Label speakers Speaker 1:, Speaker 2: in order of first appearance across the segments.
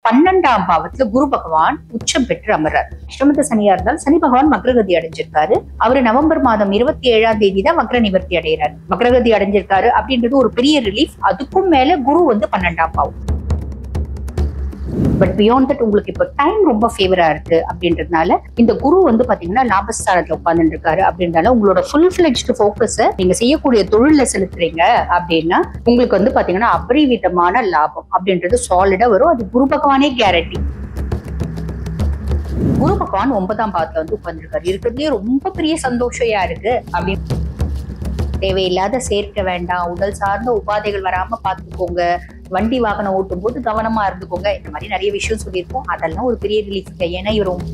Speaker 1: 12ஆம் பாவத்துல குரு பகவான் உச்சம் பெற்று அமர்றார். அஷ்டமத்து சனியா இருந்தால் சனி பகவான் வக்ரகதி அடைஞ்சிருக்காரு. அவரு நவம்பர் மாதம் 27ஆம் தேதி தான் வக்ர நிவர்த்தி அடைகிறார். வக்ரகதி அடைஞ்சிருக்காரு அப்படின்றது ஒரு பெரிய ரிலீஃப். அதுக்கும் மேல குரு 12ஆம் பாவம். பட் பியாண்ட் தட் உங்களுக்கு இப்ப டைம் ரொம்ப ஃபேவரா இருக்கு அப்படின்றதுனால இந்த குரு பாத்தீங்கன்னா லாபஸ்தானத்துல உட்கார்ந்துட்டு இருக்காரு அப்படின்றனால உங்களோட ஃபுல் ஃபிளெஜ்டு ஃபோக்கஸை நீங்க செய்யக்கூடிய தொழில செலுத்துறீங்க அப்படின்னா உங்களுக்கு பாத்தீங்கன்னா அபரிவிதமான லாபம் அப்படின்றது சாலிடா வரும். அது குரு பகவானே கேரண்டி. குரு பகவான் 9ஆம் பாவத்துல உட்கார்ந்துருக்காரு. இருக்கிறதுலயே ரொம்ப பெரிய சந்தோஷம் யாருக்கு அப்படின்னு தேவையில்லாத சேர்க்க வேண்டாம், உடல் சார்ந்த உபாதைகள் வராம பாத்துக்கோங்க, வண்டி வாகனம் ஓட்டும் போது கவனமா இருந்துக்கோங்க, இந்த மாதிரி நிறைய விஷயம் சொல்லியிருக்கோம். அதெல்லாம் ஒரு பெரிய ரிலீஃப். ஏன்னா இவரும்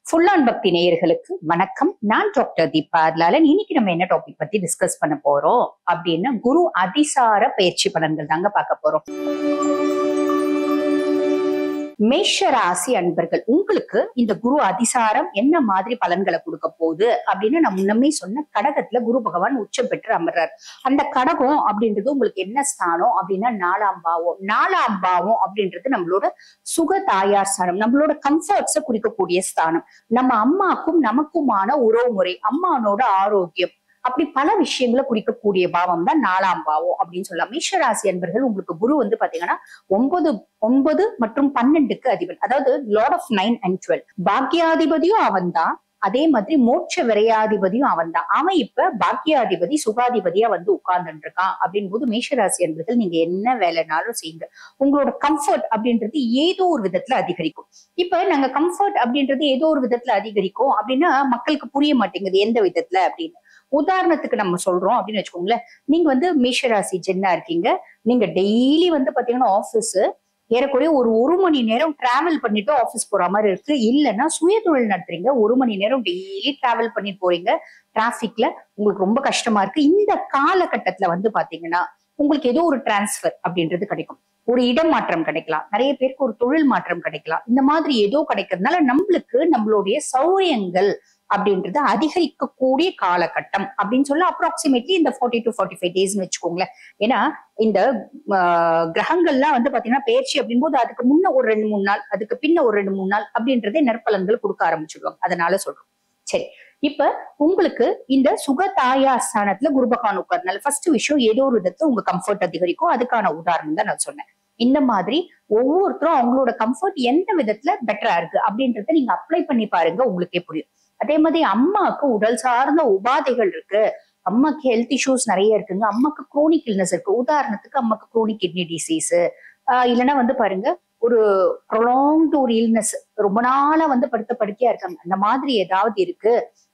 Speaker 1: ஃபுல் ஆன் பக்தி நேயர்களுக்கு வணக்கம். நான் டாக்டர் தீபா அர்லாலன். இன்னைக்கு நம்ம என்ன டாபிக் பத்தி டிஸ்கஸ் பண்ண போறோம் அப்படின்னா குரு அதிசார பயிற்சி பலன்கள் தாங்க பார்க்க போறோம். மேஷ ராசி அன்பர்கள், உங்களுக்கு இந்த குரு அதிசாரம் என்ன மாதிரி பலன்களை கொடுக்க போகுது அப்படின்னு நான் முன்னமே சொன்ன கடகத்துல குரு பகவான் உச்சம் பெற்று அமர்றார். அந்த கடகம் அப்படின்றது உங்களுக்கு என்ன ஸ்தானம் அப்படின்னா 4ஆம் பாவம். 4ஆம் பாவம் அப்படின்றது நம்மளோட சுக தாயார் ஸ்தானம், நம்மளோட கம்ஃபர்ட்ஸை குறிக்கக்கூடிய ஸ்தானம், நம்ம அம்மாக்கும் நமக்குமான உறவு முறை, அம்மானோட ஆரோக்கியம், அப்படி பல விஷயங்களை குறிக்கக்கூடிய பாவம் தான் 4ஆம் பாவம் அப்படின்னு சொல்லலாம். மேஷராசி அன்பர்கள், உங்களுக்கு குரு பாத்தீங்கன்னா 9 மற்றும் 12க்கு அதிபன், அதாவது லார்ட் ஆஃப் 9 and 12. பாக்கியாதிபதியும் அவன் தான், அதே மாதிரி மோட்ச விரையாதிபதியும் அவன் தான். அவன் இப்ப பாக்கியாதிபதி சுகாதிபதியா உட்கார்ந்துட்டு இருக்கான் அப்படின் போது மேஷராசி அன்பர்கள் நீங்க என்ன வேலைனாலும் செய்யுங்க. உங்களோட கம்ஃபர்ட் அப்படின்றது ஏதோ ஒரு விதத்துல அதிகரிக்கும். இப்ப நாங்க கம்ஃபர்ட் அப்படின்றது ஏதோ ஒரு விதத்துல அதிகரிக்கும் அப்படின்னா மக்களுக்கு புரிய மாட்டேங்குது எந்த விதத்துல அப்படின்னு. உதாரணத்துக்கு நம்ம சொல்றோம் அப்படின்னு வச்சுக்கோங்களேன். நீங்க மேஷராசி ஜென்னா இருக்கீங்க. நீங்க டெய்லி பாத்தீங்கன்னா ஆபீஸ் ஏறக்குறைய ஒரு மணி நேரம் டிராவல் பண்ணிட்டு ஆபீஸ் போற மாதிரி இருக்கு. இல்லைன்னா சுய தொழில் நடத்துறீங்க, 1 மணி நேரம் டெய்லி டிராவல் பண்ணிட்டு போறீங்க, டிராபிக்ல உங்களுக்கு ரொம்ப கஷ்டமா இருக்கு. இந்த காலகட்டத்துல பாத்தீங்கன்னா உங்களுக்கு ஏதோ ஒரு டிரான்ஸ்பர் அப்படின்றது கிடைக்கும், ஒரு இடம் மாற்றம் கிடைக்கலாம், நிறைய பேருக்கு ஒரு தொழில் மாற்றம் கிடைக்கலாம். இந்த மாதிரி ஏதோ கிடைக்கிறதுனால நம்மளுக்கு நம்மளுடைய சௌரியங்கள் அப்படின்றது அதிகரிக்கக்கூடிய காலகட்டம் அப்படின்னு சொல்ல அப்ராக்சிமேட்லி இந்த 40 to 45 டேஸ்ன்னு வச்சுக்கோங்களேன். ஏன்னா இந்த கிரகங்கள்லாம் பாத்தீங்கன்னா பயிற்சி அப்படின் போது அதுக்கு முன்ன ஒரு 2-3 நாள், அதுக்கு பின்ன ஒரு 2-3 நாள் அப்படின்றதே நற்பலன்கள் கொடுக்க ஆரம்பிச்சிடுவாங்க. அதனால சொல்றோம். சரி, இப்ப உங்களுக்கு இந்த சுக தாயார் ஸ்தானத்துல குரு பகவான் உட்கார்றதுனால ஃபர்ஸ்ட் விஷயம் ஏதோ ஒரு விதத்துல உங்க கம்ஃபர்ட் அதிகரிக்கும். அதுக்கான உதாரணம் தான் நான் சொன்னேன். இந்த மாதிரி ஒவ்வொருத்தரும் அவங்களோட கம்ஃபர்ட் எந்த விதத்துல பெட்டரா இருக்கு அப்படின்றத நீங்க அப்ளை பண்ணி பாருங்க, உங்களுக்கே புரியும். அதே மாதிரி அம்மாவுக்கு உடல் சார்ந்த உபாதைகள் இருக்கு, அம்மாக்கு ஹெல்த் இஷ்யூஸ் நிறைய இருக்குங்க, அம்மாக்கு குரோனிக் இல்னஸ் இருக்கு. உதாரணத்துக்கு அம்மாக்கு குரோனிக் கிட்னி டிசீஸ், இல்லைன்னா பாருங்க ஒரு ப்ரொலாங்டு ஒரு இல்னஸ், ரொம்ப நாளா படுக்கையா இருக்காங்க, அந்த மாதிரி ஏதாவது இருக்கு,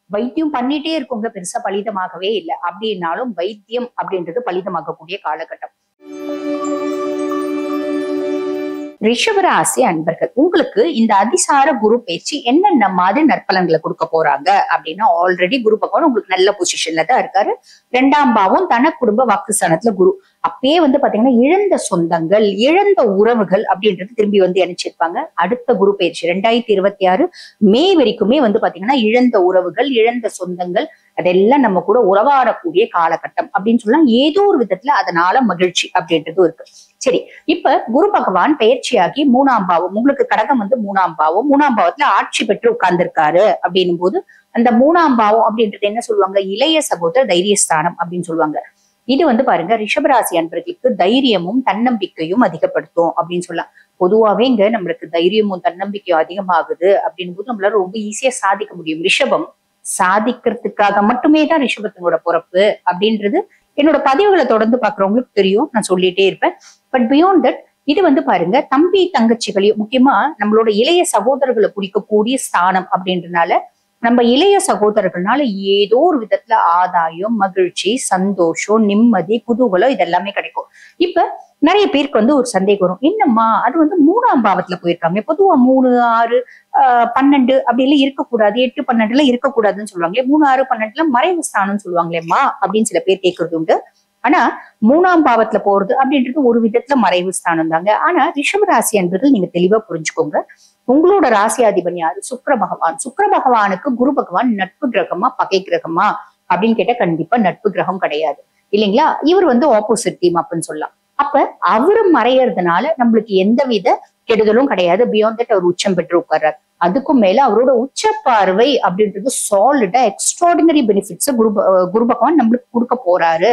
Speaker 1: வைத்தியம் பண்ணிட்டே இருக்கவங்க பெருசா பலிதமாகவே இல்லை அப்படின்னாலும் வைத்தியம் அப்படின்றது பலிதமாகக்கூடிய காலகட்டம். ரிஷபராசி அன்பர்கள், உங்களுக்கு இந்த அதிசார குரு பேச்சு என்னென்ன மாதிரி நற்பலன்களை கொடுக்க போறாங்க அப்படின்னா ஆல்ரெடி குரு பகவான் உங்களுக்கு நல்ல பொசிஷன்ல தான் இருக்காரு. 2ஆம் பாவம் தன குடும்ப வாக்குஸ்தானத்துல குரு. அப்பயே பாத்தீங்கன்னா இழந்த சொந்தங்கள், இழந்த உறவுகள் அப்படின்றது திரும்பி இணைச்சிருப்பாங்க. அடுத்த குரு பயிற்சி 2026 மே வரைக்குமே பாத்தீங்கன்னா இழந்த உறவுகள், இழந்த சொந்தங்கள் அதெல்லாம் நம்ம கூட உறவாடக்கூடிய காலகட்டம் அப்படின்னு சொல்லலாம். ஏதோ ஒரு விதத்துல அதனால மகிழ்ச்சி அப்படின்றதும் இருக்கு. சரி, இப்ப குரு பகவான் பயிற்சியாகி 3ஆம் பாவம், உங்களுக்கு கடகம் 3ஆம் பாவம், 3ஆம் பாவத்துல ஆட்சி பெற்று உட்கார்ந்துருக்காரு அப்படின்னும் போது அந்த 3ஆம் பாவம் அப்படின்றது என்ன சொல்லுவாங்க, இளைய சகோதர தைரியஸ்தானம் அப்படின்னு சொல்லுவாங்க. இது பாருங்க ரிஷபராசி அன்பர்களுக்கு தைரியமும் தன்னம்பிக்கையும் அதிகப்படுத்தும் அப்படின்னு சொல்லலாம். பொதுவாவே இங்க நம்மளுக்கு தைரியமும் தன்னம்பிக்கையும் அதிகமாகுது அப்படின் போது நம்மளால ரொம்ப ஈஸியா சாதிக்க முடியும். ரிஷபம் சாதிக்கிறதுக்காக மட்டுமே தான் ரிஷபத்தினோட பிறப்பு அப்படின்றது என்னோட பதிவுகளை தொடர்ந்து பாக்குறவங்களுக்கு தெரியும், நான் சொல்லிட்டே இருப்பேன். பட் பியாண்ட் தட் இது பாருங்க தம்பி தங்கச்சிகளையும், முக்கியமா நம்மளோட இளைய சகோதரர்களை குறிக்கக்கூடிய ஸ்தானம் அப்படின்றனால நம்ம இளைய சகோதரர்கள்னால ஏதோ ஒரு விதத்துல ஆதாயம், மகிழ்ச்சி, சந்தோஷம், நிம்மதி, குதூகலம் இதெல்லாமே கிடைக்கும். இப்ப நிறைய பேருக்கு ஒரு சந்தேகம் வரும், என்னம்மா அது 3ஆம் பாவத்துல போயிருக்காங்க, பொதுவா 3, 6, 12 அப்படி எல்லாம் இருக்கக்கூடாது, 8, 12 இருக்கக்கூடாதுன்னு சொல்லுவாங்களே, 3, 6, 12 மறைவு ஸ்தானம்னு சொல்லுவாங்களேம்மா அப்படின்னு சில பேர் கேட்கறது உண்டு. ஆனா 3ஆம் பாவத்துல போறது அப்படின்றது ஒரு விதத்துல மறைவு ஸ்தானம் தாங்க. ஆனா ரிஷபராசி என்பது நீங்க தெளிவா புரிஞ்சுக்கோங்க, உங்களோட ராசியாதிபதி யாரு, சுக்கிர பகவான். சுக்கிர பகவானுக்கு குரு பகவான் நட்பு கிரகமா பகை கிரகமா அப்படின்னு கேட்டா கண்டிப்பா நட்பு கிரகம் கிடையாது இல்லைங்களா. இவர் ஆப்போசிட் டீம் அப்படின்னு சொல்லலாம். அப்ப அவரு மறையறதுனால நம்மளுக்கு எந்தவித கெடுதலும் கிடையாது. பியாண்ட் தட் அவர் உச்சம் பெற்று உட்கார்றாரு. அதுக்கும் மேல அவரோட உச்ச பார்வை அப்படின்றது சாலிடா எக்ஸ்ட்ராடினரி பெனிஃபிட்ஸ் குரு பகவான் நம்மளுக்கு கொடுக்க போறாரு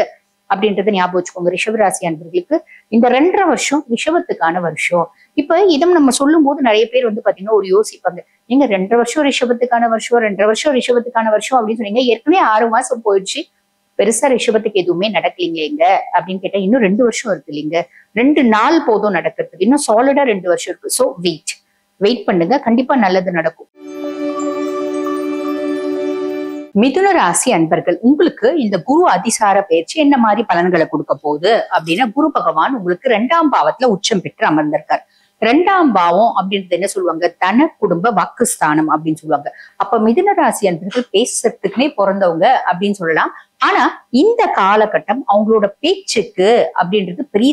Speaker 1: அப்படின்றத ஞாபகம் வச்சுக்கோங்க. ரிஷபராசி அன்பர்களுக்கு இந்த 2.5 வருஷம் ரிஷபத்துக்கான வருஷம். இப்ப இதை நம்ம சொல்லும் போது நிறைய பேர் வந்து பாத்தீங்கன்னா ஒரு யோசிப்பாங்க, நீங்க 2.5 வருஷம் ரிஷபத்துக்கான வருஷம், 2.5 வருஷம் ரிஷபத்துக்கான வருஷம் அப்படின்னு சொன்னீங்க. ஏற்கனவே 6 மாசம் போயிடுச்சு, பெருசா ரிஷபத்துக்கு எதுவுமே நடக்கலீங்க அப்படின்னு கேட்டா இன்னும் 2 வருஷம் இருக்கு இல்லைங்க. 2 நாள் போதும் நடக்கிறதுக்கு, இன்னும் சாலிடா 2 வருஷம் இருக்கு. சோ வெயிட் பண்ணுங்க, கண்டிப்பா நல்லது நடக்கும். மிதுன ராசி அன்பர்கள், உங்களுக்கு இந்த குரு அதிசார பயிற்சி என்ன மாதிரி பலன்களை கொடுக்க போகுது அப்படின்னா, குரு பகவான் உங்களுக்கு 2ஆம் பாவத்துல உச்சம் பெற்று அமர்ந்திருக்கார். 2ஆம் பாவம் அப்படின்றது என்ன சொல்லுவாங்க, தன குடும்ப வாக்குஸ்தானம் அப்படின்னு சொல்லுவாங்க. அப்ப மிதுன ராசி அன்பர்கள் பேசுறதுக்குன்னே பிறந்தவங்க அப்படின்னு சொல்லலாம். ஆனா இந்த காலகட்டம் அவங்களோட பேச்சுக்கு அப்படின்றது பெரிய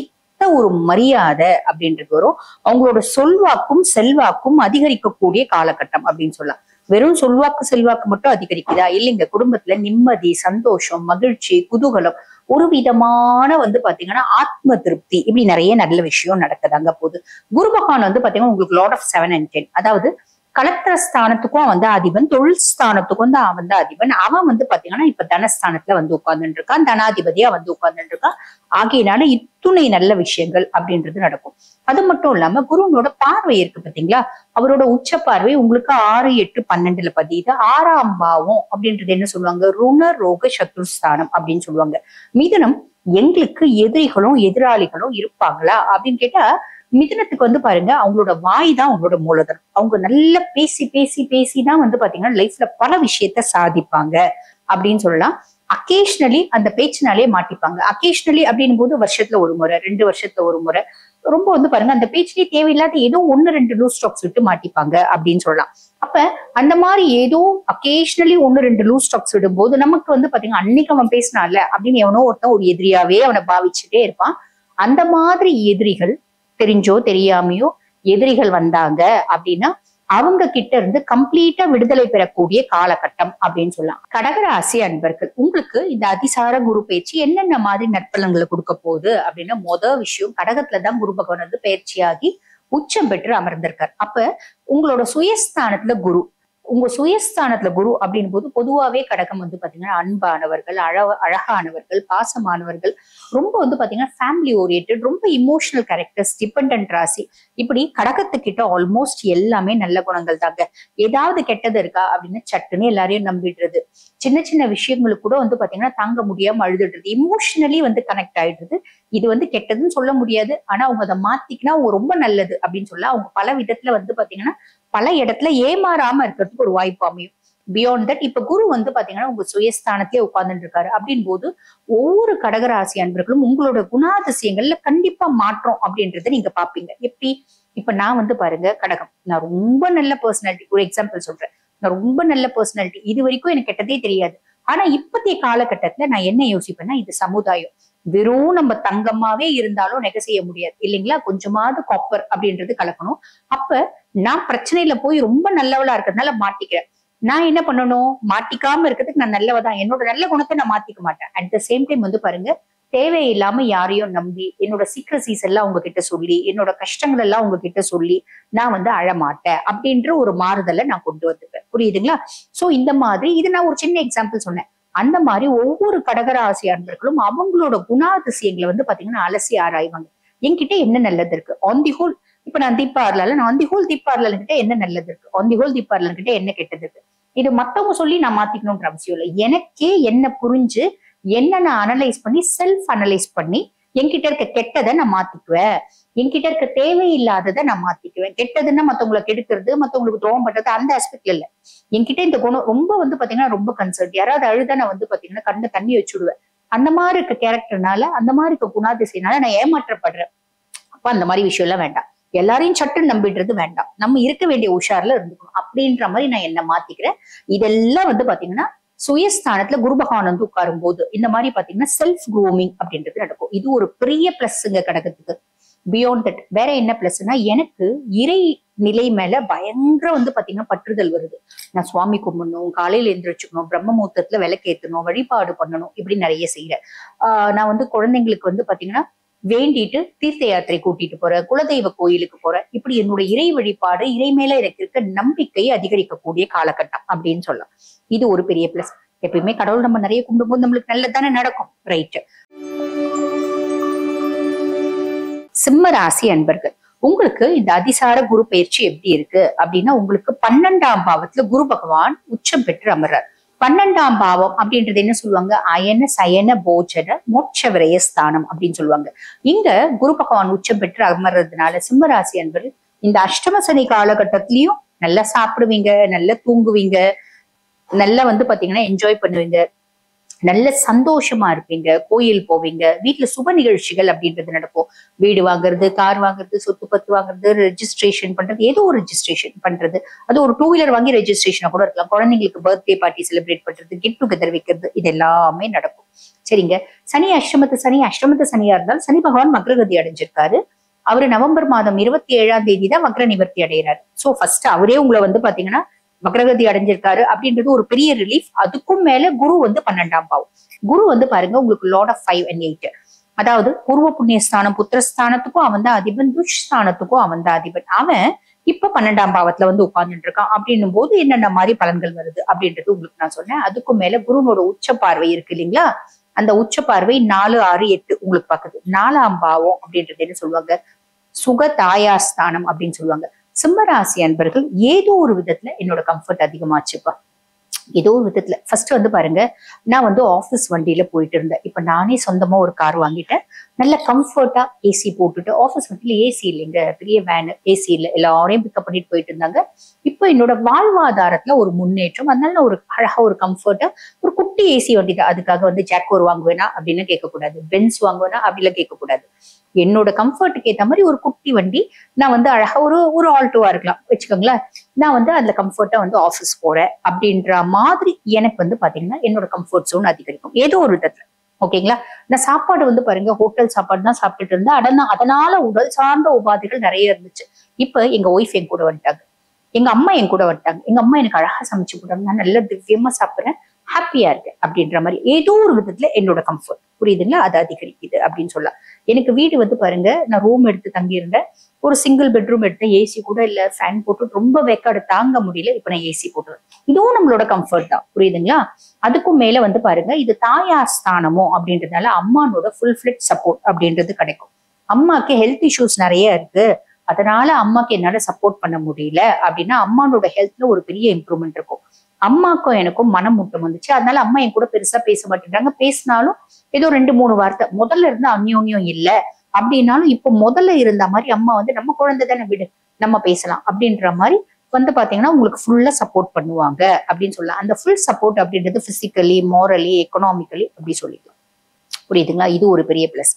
Speaker 1: ஒரு மரியாதை அப்படின்றது வரும். அவங்களோட சொல்வாக்கும் செல்வாக்கும் அதிகரிக்கக்கூடிய காலகட்டம் அப்படின்னு சொல்லலாம். வெறும் சொல்வாக்கு செல்வாக்கு மட்டும் அதிகரிக்குதா? இல்லைங்க. குடும்பத்துல நிம்மதி, சந்தோஷம், மகிழ்ச்சி, குதூகலம், ஒரு விதமான வந்து பாத்தீங்கன்னா ஆத்ம திருப்தி, இப்படி நிறைய நல்ல விஷயம் நடக்குதாங்க போகுது. குரு பகவான் வந்து பாத்தீங்கன்னா உங்களுக்கு லார்ட் ஆஃப் 7 and 10, அதாவது கலத்திர ஸ்தானத்துக்கும் வந்து அதிபன், தொழில் ஸ்தானத்துக்கும் தான் வந்து அதிபன். அவன் வந்து பாத்தீங்கன்னா இப்ப தனஸ்தானத்துல வந்து உட்கார்ந்துட்டு இருக்கான், தனாதிபதியா வந்து உட்கார்ந்துட்டு இருக்கான். ஆகையினால இத்துணை நல்ல விஷயங்கள் அப்படின்றது நடக்கும். அது மட்டும் இல்லாம குருவோட பார்வை இருக்கு பாத்தீங்களா, அவரோட உச்ச பார்வை உங்களுக்கு 6, 8, 12ல பதியுது. 6ஆம் பாவம் அப்படின்றது என்ன சொல்லுவாங்க, ருண ரோக சத்ருஸ்தானம் அப்படின்னு சொல்லுவாங்க. மிதுனம், எங்களுக்கு எதிரிகளும் எதிராளிகளும் இருப்பாங்களா அப்படின்னு கேட்டா, மிதுனத்துக்கு வந்து பாருங்க, அவங்களோட வாய் தான் அவங்களோட மூலதனம். அவங்க நல்லா பேசி பேசி பேசி தான் வந்து பாத்தீங்கன்னா லைஃப்ல பல விஷயத்த சாதிப்பாங்க அப்படின்னு சொல்லலாம். அக்கேஷனலி அந்த பேச்சினாலே மாட்டிப்பாங்க. அக்கேஷனலி அப்படின்னும் போது வருஷத்துல ஒரு முறை, 2 வருஷத்துல ஒரு முறை, ரொம்ப வந்து பாருங்க அந்த பேச்சிலே தேவையில்லாத ஏதோ 1, 2 லூஸ் ஸ்டாக்ஸ் விட்டு மாட்டிப்பாங்க அப்படின்னு சொல்லலாம். அப்ப அந்த மாதிரி ஏதோ அக்கேஷனலி 1, 2 லூஸ் ஸ்டாக்ஸ் விடும்போது நமக்கு வந்து பாத்தீங்கன்னா அன்னைக்கு அவன் பேசினால அப்படின்னு எவனோ ஒருத்தன் ஒரு எதிரியாவே அவனை பாவிச்சுட்டே இருப்பான். அந்த மாதிரி எதிரிகள் தெரிஞ்சோ தெரியாமையோ எதிரிகள் வந்தாங்க அப்படின்னா அவங்க கிட்ட இருந்து கம்ப்ளீட்டா விடுதலை பெறக்கூடிய காலகட்டம் அப்படின்னு சொல்லலாம். கடகராசி அன்பர்கள், உங்களுக்கு இந்த அதிசார குரு பயிற்சி என்னென்ன மாதிரி நற்பலன்களை கொடுக்க போகுது அப்படின்னா, விஷயம் கடகத்துலதான் குரு பகவான் வந்து பயிற்சியாகி உச்சம் பெற்று அமர்ந்திருக்கார். அப்ப உங்களோட சுயஸ்தானத்துல குரு, உங்க சுயஸ்தானத்துல குரு அப்படின் போது பொதுவாவே கடகம் வந்து பாத்தீங்கன்னா அன்பானவர்கள், அழகானவர்கள், பாசமானவர்கள், ரொம்ப வந்து பாத்தீங்கன்னா ஃபேமிலி ஓரியன்டட், ரொம்ப இமோஷனல் கேரக்டர்ஸ், டிபெண்டன்ட் ராசி. இப்படி கடகத்துக்கிட்ட ஆல்மோஸ்ட் எல்லாமே நல்ல குணங்கள் தாங்க. ஏதாவது கெட்டது இருக்கா அப்படின்னு சட்டுன்னு எல்லாரையும் நம்பிடுறது, சின்ன சின்ன விஷயங்களுக்கு கூட வந்து பாத்தீங்கன்னா தாங்க முடியாம அழுதுடுறது, இமோஷனலி வந்து கனெக்ட் ஆயிடுறது. இது வந்து கெட்டதுன்னு சொல்ல முடியாது, ஆனா அவங்க அதை மாத்திக்கினா அவங்க ரொம்ப நல்லது அப்படின்னு சொல்ல, அவங்க பல விதத்துல வந்து பாத்தீங்கன்னா பல இடத்துல ஏமாறாம இருக்கிறதுக்கு ஒரு வாய்ப்பு அமையும். பியாண்ட் தட், இப்ப குரு வந்து பாத்தீங்கன்னா உங்க சுயஸ்தானத்திலே உட்கார்ந்துட்டு இருக்காரு அப்படின் போது ஒவ்வொரு கடகராசி அன்பர்களும் உங்களோட குணாதிசயங்கள்ல கண்டிப்பா மாற்றம் அப்படின்றத நீங்க பாப்பீங்க. எப்படி? இப்ப நான் வந்து பாருங்க கடகம், நான் ரொம்ப நல்ல பர்சனாலிட்டி, ஒரு எக்ஸாம்பிள் சொல்றேன், நான் ரொம்ப நல்ல பர்சனாலிட்டி, இது வரைக்கும் எனக்கு கெட்டதே தெரியாது. ஆனா இப்பத்திய காலகட்டத்துல நான் என்ன யோசிப்பேன்னா, இது சமுதாயம், வெறும் நம்ம தங்கமாவே இருந்தாலும் நெக செய்ய முடியாது இல்லைங்களா, கொஞ்சமாவது காப்பர் அப்படின்றது கலக்கணும். அப்ப நான் பிரச்சனையில போய் ரொம்ப நல்லவளா இருக்கிறதுனால மாட்டிக்கிறேன். நான் என்ன பண்ணணும், மாட்டிக்காம இருக்கிறதுக்கு நான் நல்லவதான், என்னோட நல்ல குணத்தை நான் மாத்திக்க மாட்டேன். அட் த சேம் டைம் வந்து பாருங்க, தேவையில்லாம யாரையும் நம்பி என்னோட சீக்ரசிஸ் எல்லாம் உங்ககிட்ட சொல்லி, என்னோட கஷ்டங்கள் எல்லாம் உங்ககிட்ட சொல்லி நான் வந்து அழமாட்டேன் அப்படின்ற ஒரு மாறுதலை நான் கொண்டு வந்துப்பேன். புரியுதுங்களா? சோ இந்த மாதிரி, இது நான் ஒரு சின்ன எக்ஸாம்பிள் சொன்னேன். அந்த மாதிரி ஒவ்வொரு கடகராசி அன்பர்களும் அவங்களோட குணாதிசயங்களை வந்து பாத்தீங்கன்னா அலசி ஆராய்வாங்க. என்கிட்ட என்ன நல்லது இருக்கு, ஆன் தி ஹோல். இப்ப நான் தீபார்ல, நான் ஆன் தி ஹோல் தீபார்ல கிட்ட என்ன நல்லது இருக்கு, ஆன் தி ஹோல் தீபார்ல கிட்ட என்ன கெட்டது இருக்கு. இது மத்தவங்க சொல்லி நான் மாத்திக்கணும்ன்ற அவசியம் இல்லை. எனக்கே என்ன புரிஞ்சு என்ன நான் அனலைஸ் பண்ணி, செல்ஃப் அனலைஸ் பண்ணி என்கிட்ட இருக்க கெட்டதை நான் மாத்திக்குவேன், என்கிட்ட இருக்க தேவையில்லாததை நான் மாத்திக்குவேன். கெட்டதுன்னா மத்தவங்களை கெடுக்கிறது, மத்தவங்களுக்கு துரோகம் பண்றது, அந்த ஆஸ்பெக்ட்ல இல்ல. என்கிட்ட இந்த குணம் ரொம்ப வந்து பாத்தீங்கன்னா ரொம்ப கன்சர்ட், யாராவது அழுதா நான் வந்து பாத்தீங்கன்னா கண்ணை தண்ணி வச்சுடுவேன். அந்த மாதிரி இருக்க கேரக்டர்னால, அந்த மாதிரி இருக்க குணாதிசயனால நான் ஏமாற்றப்படுறேன். அப்ப அந்த மாதிரி விஷயம் எல்லாம் வேண்டாம். எல்லாரையும் சட்டுன்னு நம்பிடுறது வேண்டாம். நம்ம இருக்க வேண்டிய உஷார்ல இருந்துக்கணும் அப்படின்ற மாதிரி நான் என்ன மாத்திக்கிறேன். இதெல்லாம் வந்து பாத்தீங்கன்னா சுயஸ்தானத்துல குரு பகவான் வந்து உட்காரும் போது இந்த மாதிரி பாத்தீங்கன்னா செல்ஃப் க்ரூமிங் அப்படின்றது நடக்கும். இது ஒரு பெரிய பிளஸ்ங்க கடகத்துக்கு. பியாண்ட் தட் வேற என்ன பிளஸ்னா, எனக்கு இறை நிலை மேல பயங்கர வந்து பாத்தீங்கன்னா பற்றுதல் வருது. நான் சுவாமி கும்பிடணும், காலையில எழுந்திரிச்சுக்கணும், பிரம்ம முகூர்த்தத்துல விளக்கேத்தணும், வழிபாடு பண்ணணும், இப்படி நிறைய செய்யறேன். நான் வந்து குழந்தைங்களுக்கு வந்து பாத்தீங்கன்னா வேண்டிட்டு தீர்த்த யாத்திரை கூட்டிட்டு போற, குலதெய்வ கோயிலுக்கு போற, இப்படி என்னோட இறை வழிபாடு, இறை மேல எனக்கு இருக்க நம்பிக்கையை அதிகரிக்கக்கூடிய காலகட்டம் அப்படின்னு சொல்லலாம். இது ஒரு பெரிய பிளஸ். எப்பயுமே கடவுள் நம்ம நிறைய கும்பிடும்போது நம்மளுக்கு நல்லதானே நடக்கும், ரைட்? சிம்ம ராசி அன்பர்கள், உங்களுக்கு இந்த அதிசார குரு பயிற்சி எப்படி இருக்கு அப்படின்னா, உங்களுக்கு 12ஆம் பாவத்துல குரு பகவான் உச்சம் பெற்று அமர்றார். 12ஆம் பாவம் அப்படின்றது என்ன சொல்லுவாங்க? அயன சயன போஜன மோட்ச விரய ஸ்தானம் அப்படின்னு சொல்லுவாங்க. இங்க குரு பகவான் உச்சம் பெற்று அமர்றதுனால சிம்மராசி அன்பர்கள் இந்த அஷ்டம சனி காலகட்டத்திலயும் நல்லா சாப்பிடுவீங்க, நல்லா தூங்குவீங்க, நல்லா பாத்தீங்கன்னா என்ஜாய் பண்ணுவீங்க, நல்ல சந்தோஷமா இருப்பீங்க, கோயில் போவீங்க, வீட்டுல சுப நிகழ்ச்சிகள் அப்படின்றது நடக்கும். வீடு வாங்குறது, கார் வாங்குறது, சொத்து பத்து வாங்குறது, ரெஜிஸ்ட்ரேஷன் பண்றது, ஏதோ ஒரு ரெஜிஸ்ட்ரேஷன் பண்றது, அது ஒரு 2 வீலர் வாங்கி ரெஜிஸ்ட்ரேஷனா கூட இருக்கலாம். குழந்தைங்களுக்கு பர்த்டே பார்ட்டி செலிப்ரேட் பண்றது, கெட் டுகெதர் வைக்கிறது, இது எல்லாமே நடக்கும். சரிங்க. சனி அஷ்டமத்து சனியா இருந்தால் சனி பகவான் வக்ரகதி அடைஞ்சிருக்காரு. அவரு நவம்பர் மாதம் 27ஆம் தேதி தான் வக்ர நிவர்த்தி அடைகிறாரு. சோ ஃபர்ஸ்ட் அவரே உங்களை பாத்தீங்கன்னா வக்ரகதி அடைஞ்சிருக்காரு அப்படின்றது ஒரு பெரிய ரிலீஃப். அதுக்கும் மேல குரு 12ஆம் பாவம். குரு பாருங்க உங்களுக்கு லார்ட் ஆஃப் 5 and 8, அதாவது பூர்வ புண்ணியஸ்தானம், புத்திரஸ்தானத்துக்கும் அவன் தான் அதிபன், துஷ்ஸ்தானத்துக்கும் அவன் தான் அதிபன். அவன் இப்ப 12ஆம் பாவத்துல உட்கார்ந்துட்டு இருக்கான். அப்படின்னும் போது என்னென்ன மாதிரி பலன்கள் வருது அப்படின்றது உங்களுக்கு நான் சொன்னேன். அதுக்கும் மேல குருனோட உச்ச பார்வை இருக்கு இல்லைங்களா? அந்த உச்ச பார்வை 4, 6, 8 உங்களுக்கு பாக்குது. 4ஆம் பாவம் அப்படின்றது என்ன சொல்லுவாங்க? சுக தாயாஸ்தானம் அப்படின்னு சொல்லுவாங்க. சிம்மராசி அன்பர்கள் ஏதோ ஒரு விதத்துல என்னோட கம்ஃபர்ட் அதிகமாச்சுப்பா. ஏதோ ஒரு விதத்துல ஃபர்ஸ்ட் பாருங்க, நான் ஆஃபீஸ் வண்டியில போயிட்டு இருந்தேன். இப்ப நானே சொந்தமா ஒரு கார் வாங்கிட்டேன். நல்ல கம்ஃபர்ட்டா ஏசி போட்டுட்டு, ஆஃபீஸ் வண்டியில ஏசி இல்லைங்க, பெரிய வேனு, ஏசி இல்லை, எல்லாரையும் பிக்கப் பண்ணிட்டு போயிட்டு இருந்தாங்க. இப்போ என்னோட வாழ்வாதாரத்துல ஒரு முன்னேற்றம், அதனால நான் ஒரு அழகா ஒரு கம்ஃபர்ட்டா ஒரு குட்டி ஏசி வண்டி தான். அதுக்காக ஜாக்கோர் வாங்குவேனா அப்படின்னு கேட்கக்கூடாது, பென்ஸ் வாங்குவேனா அப்படிலாம் கேட்கக்கூடாது. என்னோட கம்ஃபர்ட்டுக்கு ஏற்ற மாதிரி ஒரு குட்டி வண்டி, நான் அழகா ஒரு ஆல்டோவா இருக்கலாம் வச்சுக்கோங்களேன். நான் அதுல கம்ஃபர்ட்டா ஆஃபீஸ் போறேன் அப்படின்ற மாதிரி எனக்கு பாத்தீங்கன்னா என்னோட கம்ஃபர்ட் ஜோன் அதிகரிக்கும் ஏதோ ஒரு விதத்துல. ஓகேங்களா? நான் சாப்பாடு பாருங்க, ஹோட்டல் சாப்பாடு தான் சாப்பிட்டுட்டு இருந்தேன். அதனால உடல் சார்ந்த உபாதைகள் நிறைய இருந்துச்சு. இப்ப எங்க ஒய்ஃப் என் கூட வந்துட்டாங்க, எங்க அம்மா என் கூட வந்துட்டாங்க. எங்க அம்மா எனக்கு அழகா சமைச்சு போட்டாங்க, நான் நல்லா திவ்யமா சாப்பிடுறேன், ஹாப்பியா இருக்கேன் அப்படின்ற மாதிரி ஏதோ ஒரு விதத்துல என்னோட கம்ஃபர்ட், புரியுதுங்களா, அது அதிகரிக்குது அப்படின்னு சொல்லலாம். எனக்கு வீடு பாருங்க, நான் ரூம் எடுத்து தங்கி இருந்தேன். ஒரு சிங்கிள் பெட்ரூம் எடுத்தேன், ஏசி கூட இல்ல, ஃபேன் போட்டு ரொம்ப வேக்காடு தாங்க முடியல. இப்ப நான் ஏசி போட்டுறேன். இதுவும் நம்மளோட கம்ஃபர்ட் தான், புரியுதுங்களா? அதுக்கும் மேல பாருங்க, இது தாயார் ஸ்தானமோ அப்படின்றதுனால அம்மானோட ஃபுல் ஃபிளெட் சப்போர்ட் அப்படின்றது கிடைக்கும். அம்மாக்கு ஹெல்த் இஷ்யூஸ் நிறைய இருக்கு, அதனால அம்மாக்கு என்னால சப்போர்ட் பண்ண முடியல அப்படின்னா அம்மானோட ஹெல்த்ல ஒரு பெரிய இம்ப்ரூவ்மெண்ட் இருக்கும். அம்மாக்கும் எனக்கும் மனமுட்டம் வந்துச்சு. அதனால அம்மா என் கூட பெருசா பேச மாட்டேங்கிறாங்க. பேசினாலும் ஏதோ 2-3 வார்த்தை. முதல்ல இருந்து அந்யோன்யம் இல்ல அப்படின்னாலும் இப்ப முதல்ல இருந்த மாதிரி அம்மா நம்ம குழந்தை தானே, விடு, நம்ம பேசலாம் அப்படின்ற மாதிரி பாத்தீங்கன்னா உங்களுக்கு ஃபுல்லா சப்போர்ட் பண்ணுவாங்க அப்படின்னு சொல்லலாம். அந்த ஃபுல் சப்போர்ட் அப்படின்றது பிசிக்கலி, மோரலி, எக்கனாமிக்கலி அப்படி சொல்லிக்கலாம். புரியுதுங்களா? இது ஒரு பெரிய பிளஸ்.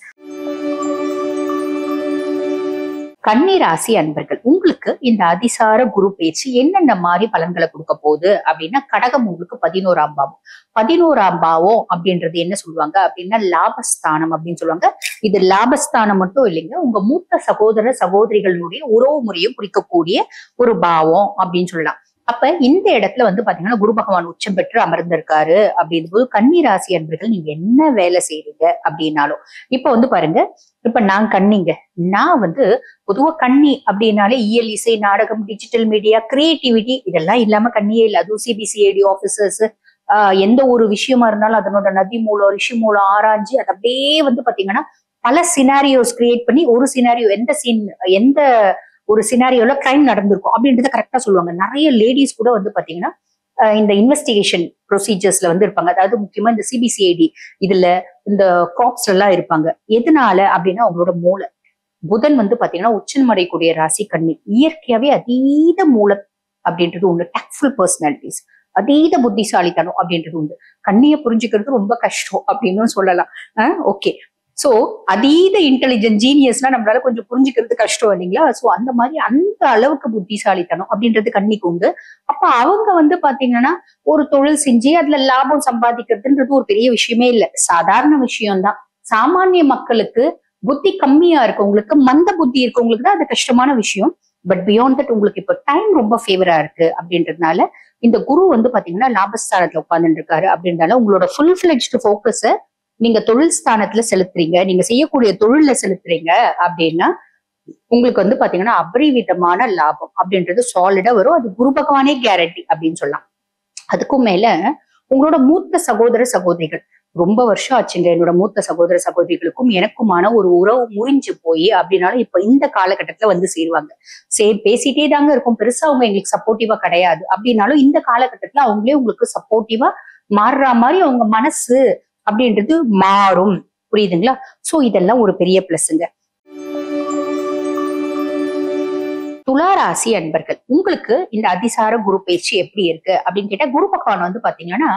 Speaker 1: கன்னி ராசி அன்பர்கள், உங்களுக்கு இந்த அதிசார குரு பயிற்சி என்னென்ன மாதிரி பலன்களை கொடுக்க போகுது அப்படின்னா, கடகம் உங்களுக்கு 11ஆம் பாவம். 11ஆம் பாவம் அப்படின்றது என்ன சொல்லுவாங்க அப்படின்னா லாபஸ்தானம் அப்படின்னு சொல்லுவாங்க. இது லாபஸ்தானம் மட்டும் இல்லைங்க, உங்க மூத்த சகோதர சகோதரிகளுடைய உறவு முறையும் குறிக்கக்கூடிய ஒரு பாவம் அப்படின்னு சொல்லலாம். அப்ப இந்த இடத்துல பாத்தீங்கன்னா குரு பகவான் உச்சம் பெற்று அமர்ந்திருக்காரு அப்படின் போது கன்னி ராசி அன்பர்கள் நீங்க என்ன வேலை செய்றீங்க அப்படின்னாலும், இப்ப பாருங்க, இப்ப நான் கன்னிங்க, நான் பொதுவா கன்னி அப்படின்னாலே இயல், இசை, நாடகம், டிஜிட்டல் மீடியா, கிரியேட்டிவிட்டி இதெல்லாம் இல்லாம கண்ணியே இல்லை. அதுவும் சிபிசிஐடி ஆபீசர்ஸ், எந்த ஒரு விஷயமா இருந்தாலும் அதனோட நதி மூலம், ரிஷி மூலம் ஆராய்ஞ்சு அது அப்படியே பாத்தீங்கன்னா பல சினாரியோஸ் கிரியேட் பண்ணி ஒரு சினாரியோ எந்த ஒரு சினாரியோல கிரைம் நடந்திருக்கும் அப்படின்றத கரெக்டா சொல்லுவாங்க. நிறைய லேடிஸ் கூட பாத்தீங்கன்னா இந்த இன்வெஸ்டிகேஷன் ப்ரொசீஜர்ஸ்ல இருப்பாங்க. அதாவது முக்கியமா இந்த சிபிசிஐடி இதுல இந்த காப்ஸ் எல்லாம் இருப்பாங்க. எதனால அப்படின்னா அவங்களோட மூளை. புதன் பாத்தீங்கன்னா உச்சம் அடையக்கூடிய ராசி கன்னி. இயற்கையாவே அதீத மூளை அப்படின்றது உண்டு. டேக்ட்ஃபுல் பர்சனாலிட்டிஸ், அதீத புத்திசாலித்தனம் அப்படின்றது உண்டு. கண்ணியை புரிஞ்சுக்கிறது ரொம்ப கஷ்டம் அப்படின்னு சொல்லலாம். ஓகே, சோ அதீத இன்டெலிஜென்ட் ஜீனியஸ்லாம் நம்மளால கொஞ்சம் புரிஞ்சுக்கிறது கஷ்டம் இல்லைங்களா? சோ அந்த மாதிரி அந்த அளவுக்கு புத்திசாலித்தனம் அப்படின்றது கண்ணிக்கு உண்டு. அப்ப அவங்க பாத்தீங்கன்னா ஒரு தொழில் செஞ்சு அதுல லாபம் சம்பாதிக்கிறதுன்றது ஒரு பெரிய விஷயமே இல்லை, சாதாரண விஷயம்தான். சாமானிய மக்களுக்கு புத்தி கம்மியா இருக்கவங்களுக்கு, மந்த புத்தி இருக்கவங்களுக்கு தான் அது கஷ்டமான விஷயம். பட் பியாண்ட் தட் உங்களுக்கு இப்ப டைம் ரொம்ப ஃபேவரா இருக்கு அப்படின்றதுனால இந்த குரு பாத்தீங்கன்னா லாபஸ்தானத்துல உட்கார்ந்துட்டு இருக்காரு அப்படின்றனால உங்களோட ஃபுல் ஃபிளெட்ஜ்டு ஃபோக்கஸ நீங்க தொழில் ஸ்தானத்துல செலுத்துறீங்க, நீங்க செய்யக்கூடிய தொழில்ல செலுத்துறீங்க அப்படின்னா உங்களுக்கு வந்து பாத்தீங்கன்னா அபரிவிதமான லாபம் அப்படின்றது சாலிடா வரும். அது குரு பகவானே கேரண்டி அப்படின்னு சொல்லலாம். அதுக்கும் மேல உங்களோட மூத்த சகோதர சகோதரிகள், ரொம்ப வருஷம் ஆச்சுங்க என்னோட மூத்த சகோதர சகோதரிகளுக்கும் எனக்குமான ஒரு உறவு முறிஞ்சு போய் அப்படின்னாலும் இப்ப இந்த காலகட்டத்துல வந்து சேருவாங்க. பேசிட்டே தாங்க இருக்கும், பெருசா அவங்க எங்களுக்கு சப்போர்ட்டிவா கிடையாது அப்படின்னாலும் இந்த காலகட்டத்துல அவங்களே உங்களுக்கு சப்போர்ட்டிவா மாறுற மாதிரி அவங்க மனசு அப்படின்றது மாறும். புரியுதுங்களா? சோ இதெல்லாம் ஒரு பெரிய பிளஸ்ங்க. துளாராசி அன்பர்கள், உங்களுக்கு இந்த அதிசார குரு பயிற்சி எப்படி இருக்கு அப்படின்னு கேட்டா, குரு பகவான் வந்து பாத்தீங்கன்னா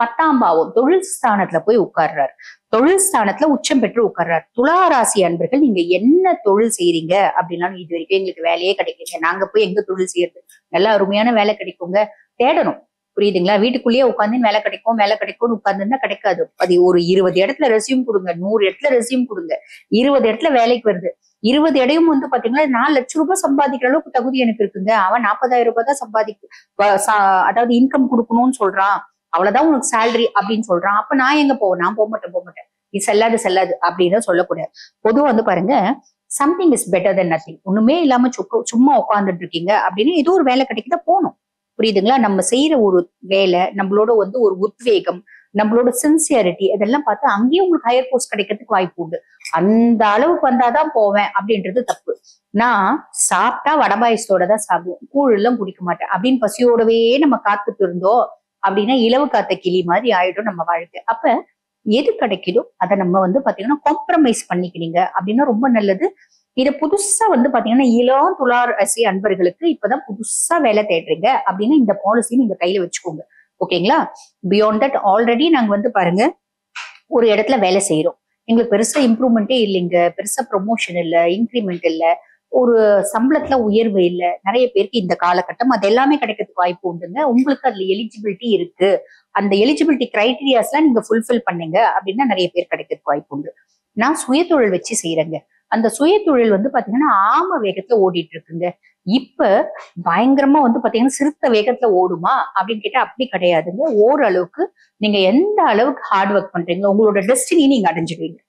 Speaker 1: 10ஆம் பாவம் தொழில் ஸ்தானத்துல போய் உட்கார்றாரு. தொழில் ஸ்தானத்துல உச்சம் பெற்று உட்கார்றாரு. துளாராசி அன்பர்கள், நீங்க என்ன தொழில் செய்றீங்க அப்படின்னாலும், இது வரைக்கும் எங்களுக்கு வேலையே கிடைக்குங்க, நாங்க போய் எங்க தொழில் செய்யறது, நல்ல அருமையான வேலை கிடைக்குங்க, தேடணும். புரியுதுங்களா? வீட்டுக்குள்ளேயே உட்காந்து வேலை கிடைக்கும் வேலை கிடைக்கும்னு உட்கார்ந்துருந்தா கிடைக்காது. அது ஒரு 20 இடத்துல ரெஸ்யூம் கொடுங்க, 100 இடத்துல ரெஸ்யூம் கொடுங்க, 20 இடத்துல வேலைக்கு வருது. 20 இடையும் வந்து பாத்தீங்கன்னா 4 லட்சம் ரூபாய் சம்பாதிக்கிற அளவுக்கு தகுதி எனக்கு இருக்குங்க. அவன் 40,000 ரூபாய் தான் அதாவது இன்கம் கொடுக்கணும்னு சொல்றான், அவ்வளவுதான் உனக்கு சேலரி அப்படின்னு சொல்றான். அப்ப நான் எங்க போவேன்? நான் போக மாட்டேன். இது செல்லாது அப்படின்னு சொல்லக்கூடாது. பொதுவா வந்து பாருங்க, something is better then nothing. ஒண்ணுமே இல்லாம சும்மா உட்காந்துட்டு இருக்கீங்க அப்படின்னு ஏதோ ஒரு வேலை கிடைக்குதா போகணும். புரியுதுங்களா? நம்ம செய்யற ஒரு வேலை, நம்மளோட வந்து ஒரு உத்வேகம், நம்மளோட சின்சியாரிட்டி, இதெல்லாம் பார்த்து அங்கேயும் உங்களுக்கு ஹையர் போஸ்ட் கிடைக்கிறதுக்கு வாய்ப்பு உண்டு. அந்த அளவுக்கு வந்தாதான் போவேன் அப்படின்றது தப்பு. நான் சாப்பிட்டா வடபாயசத்தோட தான் சாப்பிடுவேன், கூழ் எல்லாம் குடிக்க மாட்டேன் அப்படின்னு பசியோடவே நம்ம காத்துட்டு இருந்தோம் அப்படின்னா இலவு காத்த கிளி மாதிரி ஆயிடும் நம்ம வாழ்க்கை. அப்ப எது கிடைக்குதோ அதை நம்ம வந்து பாத்தீங்கன்னா காம்ப்ரமைஸ் பண்ணிக்கிறீங்க அப்படின்னா ரொம்ப நல்லது. இதை புதுசா வந்து பாத்தீங்கன்னா இளம் துளார் ராசி அன்பர்களுக்கு இப்பதான் புதுசா வேலை தேடுறீங்க அப்படின்னா இந்த பாலிசி நீங்க கையில வச்சுக்கோங்க. ஓகேங்களா? பியாண்ட் தட் ஆல்ரெடி நாங்க வந்து பாருங்க ஒரு இடத்துல வேலை செய்யறோம், எங்களுக்கு பெருசா இம்ப்ரூவ்மெண்டே இல்லைங்க, பெருசா ப்ரொமோஷன் இல்ல, இன்க்ரிமெண்ட் இல்ல, ஒரு சம்பளத்துல உயர்வு இல்ல. நிறைய பேருக்கு இந்த காலகட்டம் அது எல்லாமே கிடைக்கிறதுக்கு வாய்ப்பு உண்டுங்க. உங்களுக்கு அதுல எலிஜிபிலிட்டி இருக்கு, அந்த எலிஜிபிலிட்டி கிரைட்டீரியாஸ் எல்லாம் நீங்க ஃபுல்ஃபில் பண்ணீங்க அப்படின்னா நிறைய பேர் கிடைக்கிறதுக்கு வாய்ப்பு உண்டு. நான் சுயதொழில் வச்சு செய்யறேங்க. அந்த சுயதொழில் வந்து பாத்தீங்கன்னா ஆம வேகத்துல ஓடிட்டு இருக்குங்க. இப்ப பயங்கரமா வந்து பாத்தீங்கன்னா சிறுத்த வேகத்துல ஓடுமா அப்படின்னு கேட்டா அப்படி கிடையாதுங்க. ஓரளவுக்கு நீங்க எந்த அளவுக்கு ஹார்ட் ஒர்க் பண்றீங்களோ உங்களோட டெஸ்டினி நீங்க அடைஞ்சிடுவீங்க.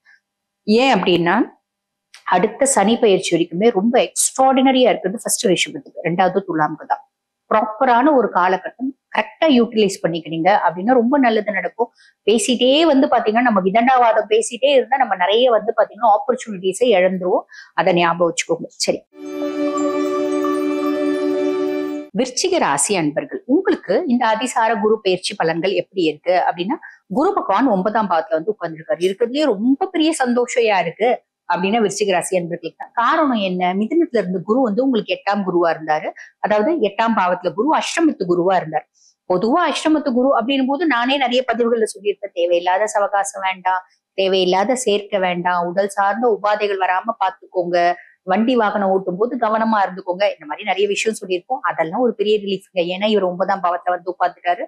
Speaker 1: ஏன் அப்படின்னா அடுத்த சனி பயிற்சி வரைக்குமே ரொம்ப எக்ஸ்ட்ராடினரியா இருக்கிறது ஃபர்ஸ்ட் ரிஷபத்துக்கு, 2வது துலாமுக்கு தான். ப்ராப்பரான ஒரு காலகட்டம், கரெக்டா யூட்டிலைஸ் பண்ணிக்கிறீங்க அப்படின்னா ரொம்ப நல்லது நடக்கும். பேசிட்டே வந்து பாத்தீங்கன்னா நம்ம விதண்டாவாதம் பேசிட்டே இருந்தா நம்ம நிறைய வந்து பாத்தீங்கன்னா ஆப்பர்ச்சுனிட்டிஸை இழந்துருவோம். அதை ஞாபகம் வச்சுக்கோங்க. சரி, விருச்சிக ராசி அன்பர்கள், உங்களுக்கு இந்த அதிசார குரு பயிற்சி பலன்கள் எப்படி இருக்கு அப்படின்னா, குரு பகவான் 9ஆம் பாவத்துல வந்து உட்கார்ந்துருக்காரு. இருக்கிறதுலயே ரொம்ப பெரிய சந்தோஷம் யாருக்கு அப்படின்னா விருச்சிக ராசி அன்பர்களுக்கு தான். காரணம் என்ன? மிதுனத்துல இருந்து குரு வந்து உங்களுக்கு 8ஆம் குருவா இருந்தாரு. அதாவது 8ஆம் பாவத்துல குரு அஷ்டமத்து குருவா இருந்தார். பொதுவா அஷ்டமத்து குரு அப்படின்னும் போது நானே நிறைய பதிவுகள்ல சொல்லியிருக்கேன், தேவையில்லாத சவகாசம் வேண்டாம், தேவையில்லாத சேர்க்க வேண்டாம், உடல் சார்ந்த உபாதைகள் வராம பாத்துக்கோங்க, வண்டி வாகனம் ஓட்டும் போது கவனமா இருந்துக்கோங்க, இந்த மாதிரி நிறைய விஷயம் சொல்லியிருக்கோம். அதெல்லாம் ஒரு பெரிய ரிலீஃப்ங்க. ஏன்னா இவர் 9ஆம் பாவத்துல வந்து உட்கார்ந்துட்டாரு,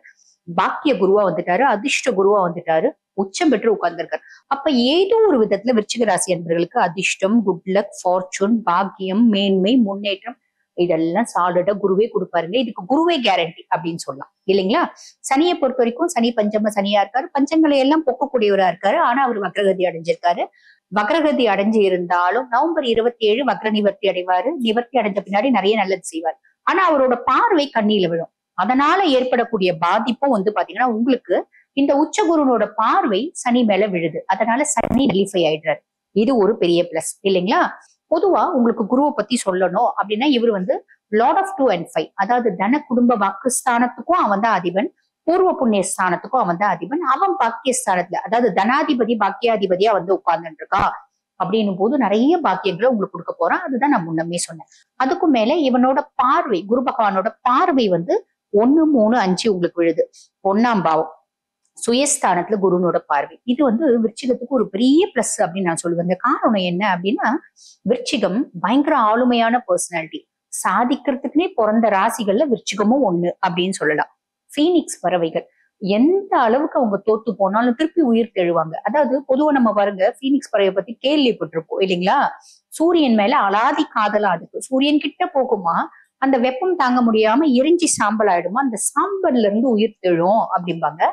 Speaker 1: பாக்கிய குருவா வந்துட்டாரு, அதிர்ஷ்ட குருவா வந்துட்டாரு, உச்சம் பெற்று உட்கார்ந்துருக்காரு. அப்ப ஏதோ ஒரு விதத்துல விருச்சிக ராசி என்பவர்களுக்கு அதிர்ஷ்டம், குட் லக், ஃபார்ச்சூன், பாக்கியம், மேன்மை, முன்னேற்றம் இதெல்லாம் சாலிடா குருவே கொடுப்பாருங்க. இதுக்கு குருவே கேரண்டி அப்படின்னு சொல்லலாம் இல்லைங்களா? சனியை பொறுத்த வரைக்கும் சனி பஞ்சம சனியா இருக்காரு, பஞ்சங்களை எல்லாம் பொக்கக்கூடியவரா இருக்காரு. ஆனா அவர் வக்ரகதி அடைஞ்சிருக்காரு. வக்ரகதி அடைஞ்சு இருந்தாலும் நவம்பர் 27 வக்ர நிவர்த்தி அடைவாரு. நிவர்த்தி அடைஞ்ச பின்னாடி நிறைய நல்லது செய்வார். ஆனா அவரோட பார்வை கண்ணியில விழும். அதனால ஏற்படக்கூடிய பாதிப்பும் வந்து பாத்தீங்கன்னா உங்களுக்கு இந்த உச்சகுருனோட பார்வை சனி மேல விழுது. அதனால சனி நலிஃபை ஆயிடுறாரு. இது ஒரு பெரிய பிளஸ் இல்லைங்களா? பொதுவா உங்களுக்கு குருவை பத்தி சொல்லணும் அப்படின்னா இவர் வந்து லார்ட் ஆஃப் 2 and 5, அதாவது தன குடும்ப வாக்குஸ்தானத்துக்கும் அவன் தான் அதிபன், பூர்வ புண்ணிய ஸ்தானத்துக்கும் அவன் தான் அதிபன். அவன் பாக்கியஸ்தானத்துல அதாவது தனாதிபதி பாக்கியாதிபதியா வந்து உட்கார்ந்துட்டு இருக்கா அப்படின்னும் போது நிறைய பாக்கியங்களை உங்களுக்கு கொடுக்க போறான். அதுதான் நான் முன்னமே சொன்னேன். அதுக்கும் மேல இவனோட பார்வை, குரு பகவானோட பார்வை வந்து 1, 3, 5 உங்களுக்கு விழுது. 1ஆம் பாவம் சுயஸ்தானத்துல குருனோட பார்வை. இது வந்து விருச்சிகத்துக்கு ஒரு பெரிய பிளஸ் அப்படின்னு நான் சொல்லுவேன். காரணம் என்ன அப்படின்னா, விருச்சிகம் பயங்கர ஆளுமையான பர்சனாலிட்டி, சாதிக்கிறதுக்குன்னே பிறந்த ராசிகள்ல விருச்சிகமும் ஒண்ணு அப்படின்னு சொல்லலாம். பீனிக்ஸ் பறவைகள், எந்த அளவுக்கு அவங்க தோத்து போனாலும் திருப்பி உயிர் தெழுவாங்க. அதாவது பொதுவா நம்ம பாருங்க பீனிக்ஸ் பறவை பத்தி கேள்விப்பட்டிருப்போம் இல்லைங்களா? சூரியன் மேல அலாதி காதலா இருக்கு. சூரியன் கிட்ட போகுமா, அந்த வெப்பம் தாங்க முடியாம எரிஞ்சி சாம்பல் ஆயிடுமா, அந்த சாம்பல்ல இருந்து உயிர் தெழும் அப்படிம்பாங்க.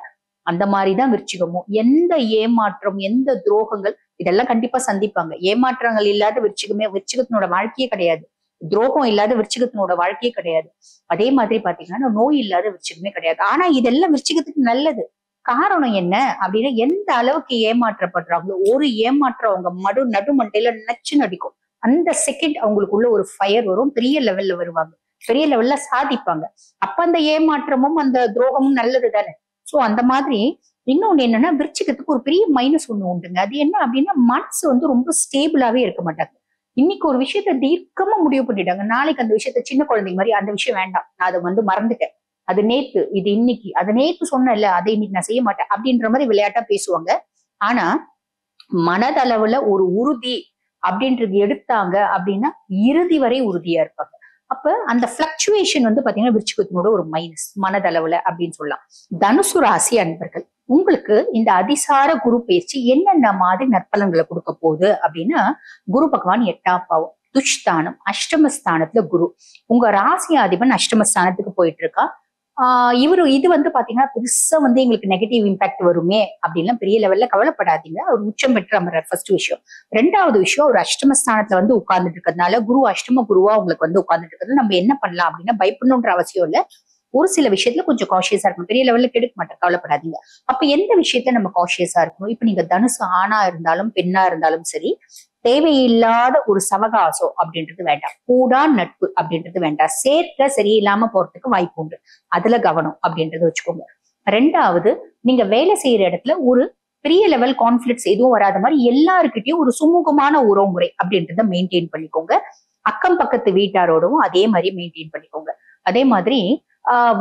Speaker 1: அந்த மாதிரிதான் விருச்சிகமும். எந்த ஏமாற்றம், எந்த துரோகங்கள் இதெல்லாம் கண்டிப்பா சந்திப்பாங்க. ஏமாற்றங்கள் இல்லாத விருச்சிகத்தினோட வாழ்க்கையே கிடையாது. துரோகம் இல்லாத விருச்சிகத்தினோட வாழ்க்கையே கிடையாது. அதே மாதிரி பாத்தீங்கன்னா நோய் இல்லாத விருச்சிகமே கிடையாது. ஆனா இதெல்லாம் விருச்சிகத்துக்கு நல்லது. காரணம் என்ன அப்படின்னா, எந்த அளவுக்கு ஏமாற்றப்படுறாங்களோ, ஒரு ஏமாற்றம் அவங்க நடுமண்டையில நச்சு நடிக்கும். அந்த செகண்ட் அவங்களுக்குள்ள ஒரு ஃபயர் வரும், பெரிய லெவல்ல வருவாங்க, பெரிய லெவல்ல சாதிப்பாங்க. அப்ப அந்த ஏமாற்றமும் அந்த துரோகமும் நல்லது தானே. சோ அந்த மாதிரி இன்னொன்னு என்னன்னா, விருச்சிகத்துக்கு ஒரு பெரிய மைனஸ் ஒண்ணு உண்டுங்க. அது என்ன அப்படின்னா, மனசு ரொம்ப ஸ்டேபிளாவே இருக்க மாட்டாங்க. இன்னைக்கு ஒரு விஷயத்த தீர்க்கமா முடிவு பண்ணிட்டாங்க, நாளைக்கு அந்த விஷயத்த சின்ன குழந்தைங்க மாதிரி அந்த விஷயம் வேண்டாம், நான் அதை மறந்துட்டேன், அது நேத்து, இது இன்னைக்கு, அது நேத்து சொன்னேன்ல, அதை இன்னைக்கு நான் செய்ய மாட்டேன் அப்படின்ற மாதிரி விளையாட்டா பேசுவாங்க. ஆனா மனதளவுல ஒரு உறுதி அப்படின்றது எடுத்தாங்க அப்படின்னா இறுதி வரை உறுதியா இருப்பாங்க. அப்ப அந்த பிளக்சுவேஷன் பாத்தீங்கன்னா விருச்சிகத்தினோட ஒரு மைனஸ் மனதளவுல அப்படின்னு சொல்லலாம். தனுசு ராசி அன்பர்கள், உங்களுக்கு இந்த அதிசார குரு பயிற்சி என்னென்ன மாதிரி நற்பலன்களை கொடுக்க போகுது அப்படின்னா, குரு பகவான் 8ஆம் பாவம் துஷ்தானம் அஷ்டமஸ்தானத்துல குரு, உங்க ராசி அதிபன் அஷ்டமஸ்தானத்துக்கு போயிட்டு இருக்கா. இது பாத்தீங்கன்னா பெருசா எங்களுக்கு நெகட்டிவ் இம்பாக்ட் வருமே அப்படின்லாம் பெரிய லெவல்ல கவலைப்படாதீங்க. அவர் உச்சம் பெற்று அமர்றார், ஃபர்ஸ்ட் விஷயம். ரெண்டாவது விஷயம், ஒரு அஷ்டமஸ்தானத்துல உட்கார்ந்துட்டு இருக்கிறதுனால, குரு அஷ்டம குருவா உங்களுக்கு உட்கார்ந்துட்டு இருக்கிறது, நம்ம என்ன பண்ணலாம் அப்படின்னா, பயப்படணுன்ற அவசியம் இல்ல. ஒரு சில விஷயத்துல கொஞ்சம் காஷியஸா இருக்கணும், பெரிய லெவல்ல கெடுக்க மாட்டேன், கவலைப்படாதீங்க. அப்ப எந்த விஷயத்த நம்ம காஷியஸா இருக்கணும்? இப்ப நீங்க தனுசு ஆணா இருந்தாலும் பெண்ணா இருந்தாலும் சரி, தேவையில்லாத ஒரு சவகாசம் அப்படின்றது வேண்டாம், கூடா நட்பு அப்படின்றது வேண்டாம், சேர்க்க சரியில்லாம போறதுக்கு வாய்ப்பு உண்டு, அதுல கவனம் அப்படின்றது வச்சுக்கோங்க. ரெண்டாவது, நீங்க வேலை செய்யற இடத்துல ஒரு பெரிய லெவல் கான்ஃபிளிக்ட்ஸ் எதுவும் வராத மாதிரி எல்லாருக்கிட்டையும் ஒரு சுமூகமான உறவுமுறை அப்படின்றத மெயின்டைன் பண்ணிக்கோங்க. அக்கம் பக்கத்து வீட்டாரோடவும் அதே மாதிரி மெயின்டைன் பண்ணிக்கோங்க. அதே மாதிரி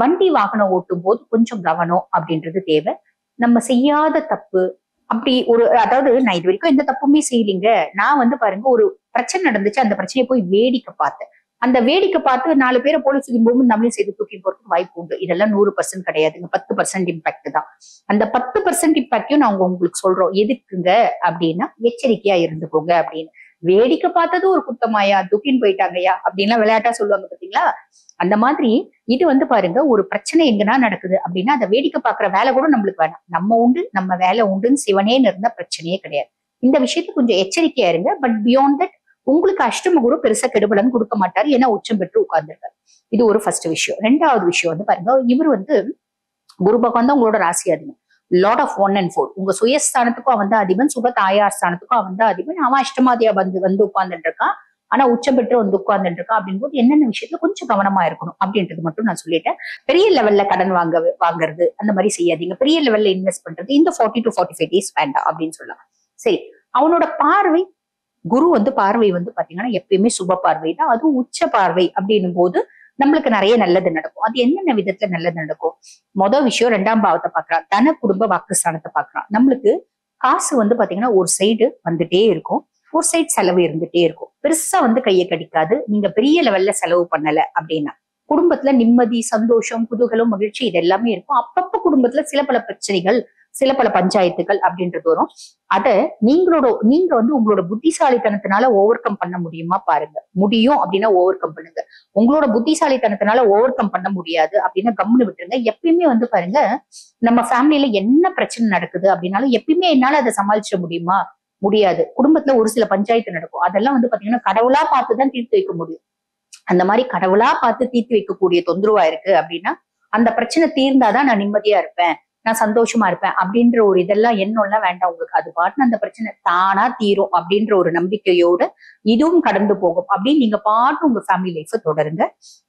Speaker 1: வண்டி வாகனம் ஓட்டும் போது கொஞ்சம் கவனம் அப்படின்றது தேவை. நம்ம செய்யாத தப்பு அப்படி அதாவது நான் இது வரைக்கும் எந்த தப்புமே செய்யலீங்க, நான் பாருங்க ஒரு பிரச்சனை நடந்துச்சு, அந்த பிரச்சனையை போய் வேடிக்கை பார்த்தேன், அந்த வேடிக்கை பார்த்து 4 பேரை போலீஸ் போகும்போது நம்மளையும் செய்து தூக்கி போறதுக்கு வாய்ப்பு உண்டு. இதெல்லாம் 100% கிடையாதுங்க, 10% இம்பாக்ட் தான். அந்த 10% இம்பாக்டையும் நான் உங்களுக்கு சொல்றோம், எதுக்குங்க அப்படின்னா எச்சரிக்கையா இருந்துக்கோங்க அப்படின்னு. வேடிக்கை பார்த்தது ஒரு குத்தமாயா, தூக்கின்னு போயிட்டாங்கயா அப்படின்லாம் விளையாட்டா சொல்லுவாங்க பாத்தீங்களா. அந்த மாதிரி இது பாருங்க, ஒரு பிரச்சனை எங்கன்னா நடக்குது அப்படின்னா அதை வேடிக்கை பாக்குற வேலை கூட நம்மளுக்கு வேணாம், நம்ம உண்டு நம்ம வேலை உண்டுன்னு சிவனேன்னு இருந்தா பிரச்சனையே கிடையாது. இந்த விஷயத்துக்கு கொஞ்சம் எச்சரிக்கையா இருங்க. பட் பியாண்ட் தட் உங்களுக்கு அஷ்டம குரு பெருசா கெடுபலன்னு கொடுக்க மாட்டாரு, ஏன்னா உச்சம் பெற்று உட்கார்ந்துருக்காரு. இது ஒரு ஃபர்ஸ்ட் விஷயம். ரெண்டாவது விஷயம் பாருங்க, இவர் குரு பகவான் தான் உங்களோட ராசி அதிபன், லார்ட் ஆஃப் 1 and 4. உங்க சுயஸ்தானத்துக்கும் அவன் தான் அதிபன், சுக தாயார் ஸ்தானத்துக்கும் அவன் தான் அதிபன். அவன் அஷ்டமாதியா உட்கார்ந்துட்டு இருக்கான், ஆனா உச்சம் பெற்று உட்கார்ந்துட்டு இருக்கான். அப்படின் போது என்னென்ன விஷயத்துல கொஞ்சம் கவனமா இருக்கணும் அப்படின்றது மட்டும் நான் சொல்லிட்டேன். பெரிய லெவல்ல கடன் வாங்குறது அந்த மாதிரி செய்யாதீங்க. பெரிய லெவல்ல இன்வெஸ்ட் பண்றது இந்த 40 to 45 days வேண்டாம் அப்படின்னு சொல்லலாம். சரி, அவனோட பார்வை, குரு பார்வை பாத்தீங்கன்னா எப்பயுமே சுப பார்வை தான், அதுவும் உச்ச பார்வை அப்படின்னும் போது நம்மளுக்கு நிறைய நல்லது நடக்கும். அது என்னென்ன விதத்துல நல்லது நடக்கும்? மொதல் விஷயம், 2ஆம் பாவத்தை பாக்குறான், தன குடும்ப வாக்குஸ்தானத்தை பாக்குறான். நம்மளுக்கு காசு பாத்தீங்கன்னா ஒரு சைடு வந்துட்டே இருக்கும், ஒரு சைடு செலவு இருந்துட்டே இருக்கும். பெருசா கையை கடிக்காது நீங்க பெரிய லெவல்ல செலவு பண்ணல அப்படின்னா. குடும்பத்துல நிம்மதி, சந்தோஷம், குதூகலம், மகிழ்ச்சி இது எல்லாமே இருக்கும். அப்பப்ப குடும்பத்துல சில பல பிரச்சனைகள், சில பல பஞ்சாயத்துகள் அப்படின்றது வரும். அத நீங்க உங்களோட புத்திசாலித்தனத்தினால ஓவர் கம் பண்ண முடியுமா பாருங்க. முடியும் அப்படின்னா ஓவர் கம் பண்ணுங்க. உங்களோட புத்திசாலித்தனத்தினால ஓவர் கம் பண்ண முடியாது அப்படின்னா கம்முன்னு விட்டுருங்க. எப்பயுமே பாருங்க, நம்ம ஃபேமிலியில என்ன பிரச்சனை நடக்குது அப்படின்னாலும் எப்பயுமே என்னால அதை சமாளிச்சிட முடியுமா? முடியாது. குடும்பத்துல ஒரு சில பஞ்சாயத்து நடக்கும், அதெல்லாம் பாத்தீங்கன்னா கடவுளா பார்த்துதான் தீர்த்து வைக்க முடியும். அந்த மாதிரி கடவுளா பார்த்து தீர்த்து வைக்கக்கூடிய தொந்தரவா இருக்கு அப்படின்னா, அந்த பிரச்சனை தீர்ந்தாதான் நான் நிம்மதியா இருப்பேன், நான் சந்தோஷமா இருப்பேன் அப்படின்ற ஒரு இதெல்லாம் எண்ணம்லாம் வேண்டாம் உங்களுக்கு. அது பாட்டுன்னு அந்த பிரச்சனை தானா தீரும் அப்படின்ற ஒரு நம்பிக்கையோட இதுவும் கடந்து போகும் அப்படின்னு நீங்க பாட்டு உங்க ஃபேமிலி லைஃப தொடருங்க.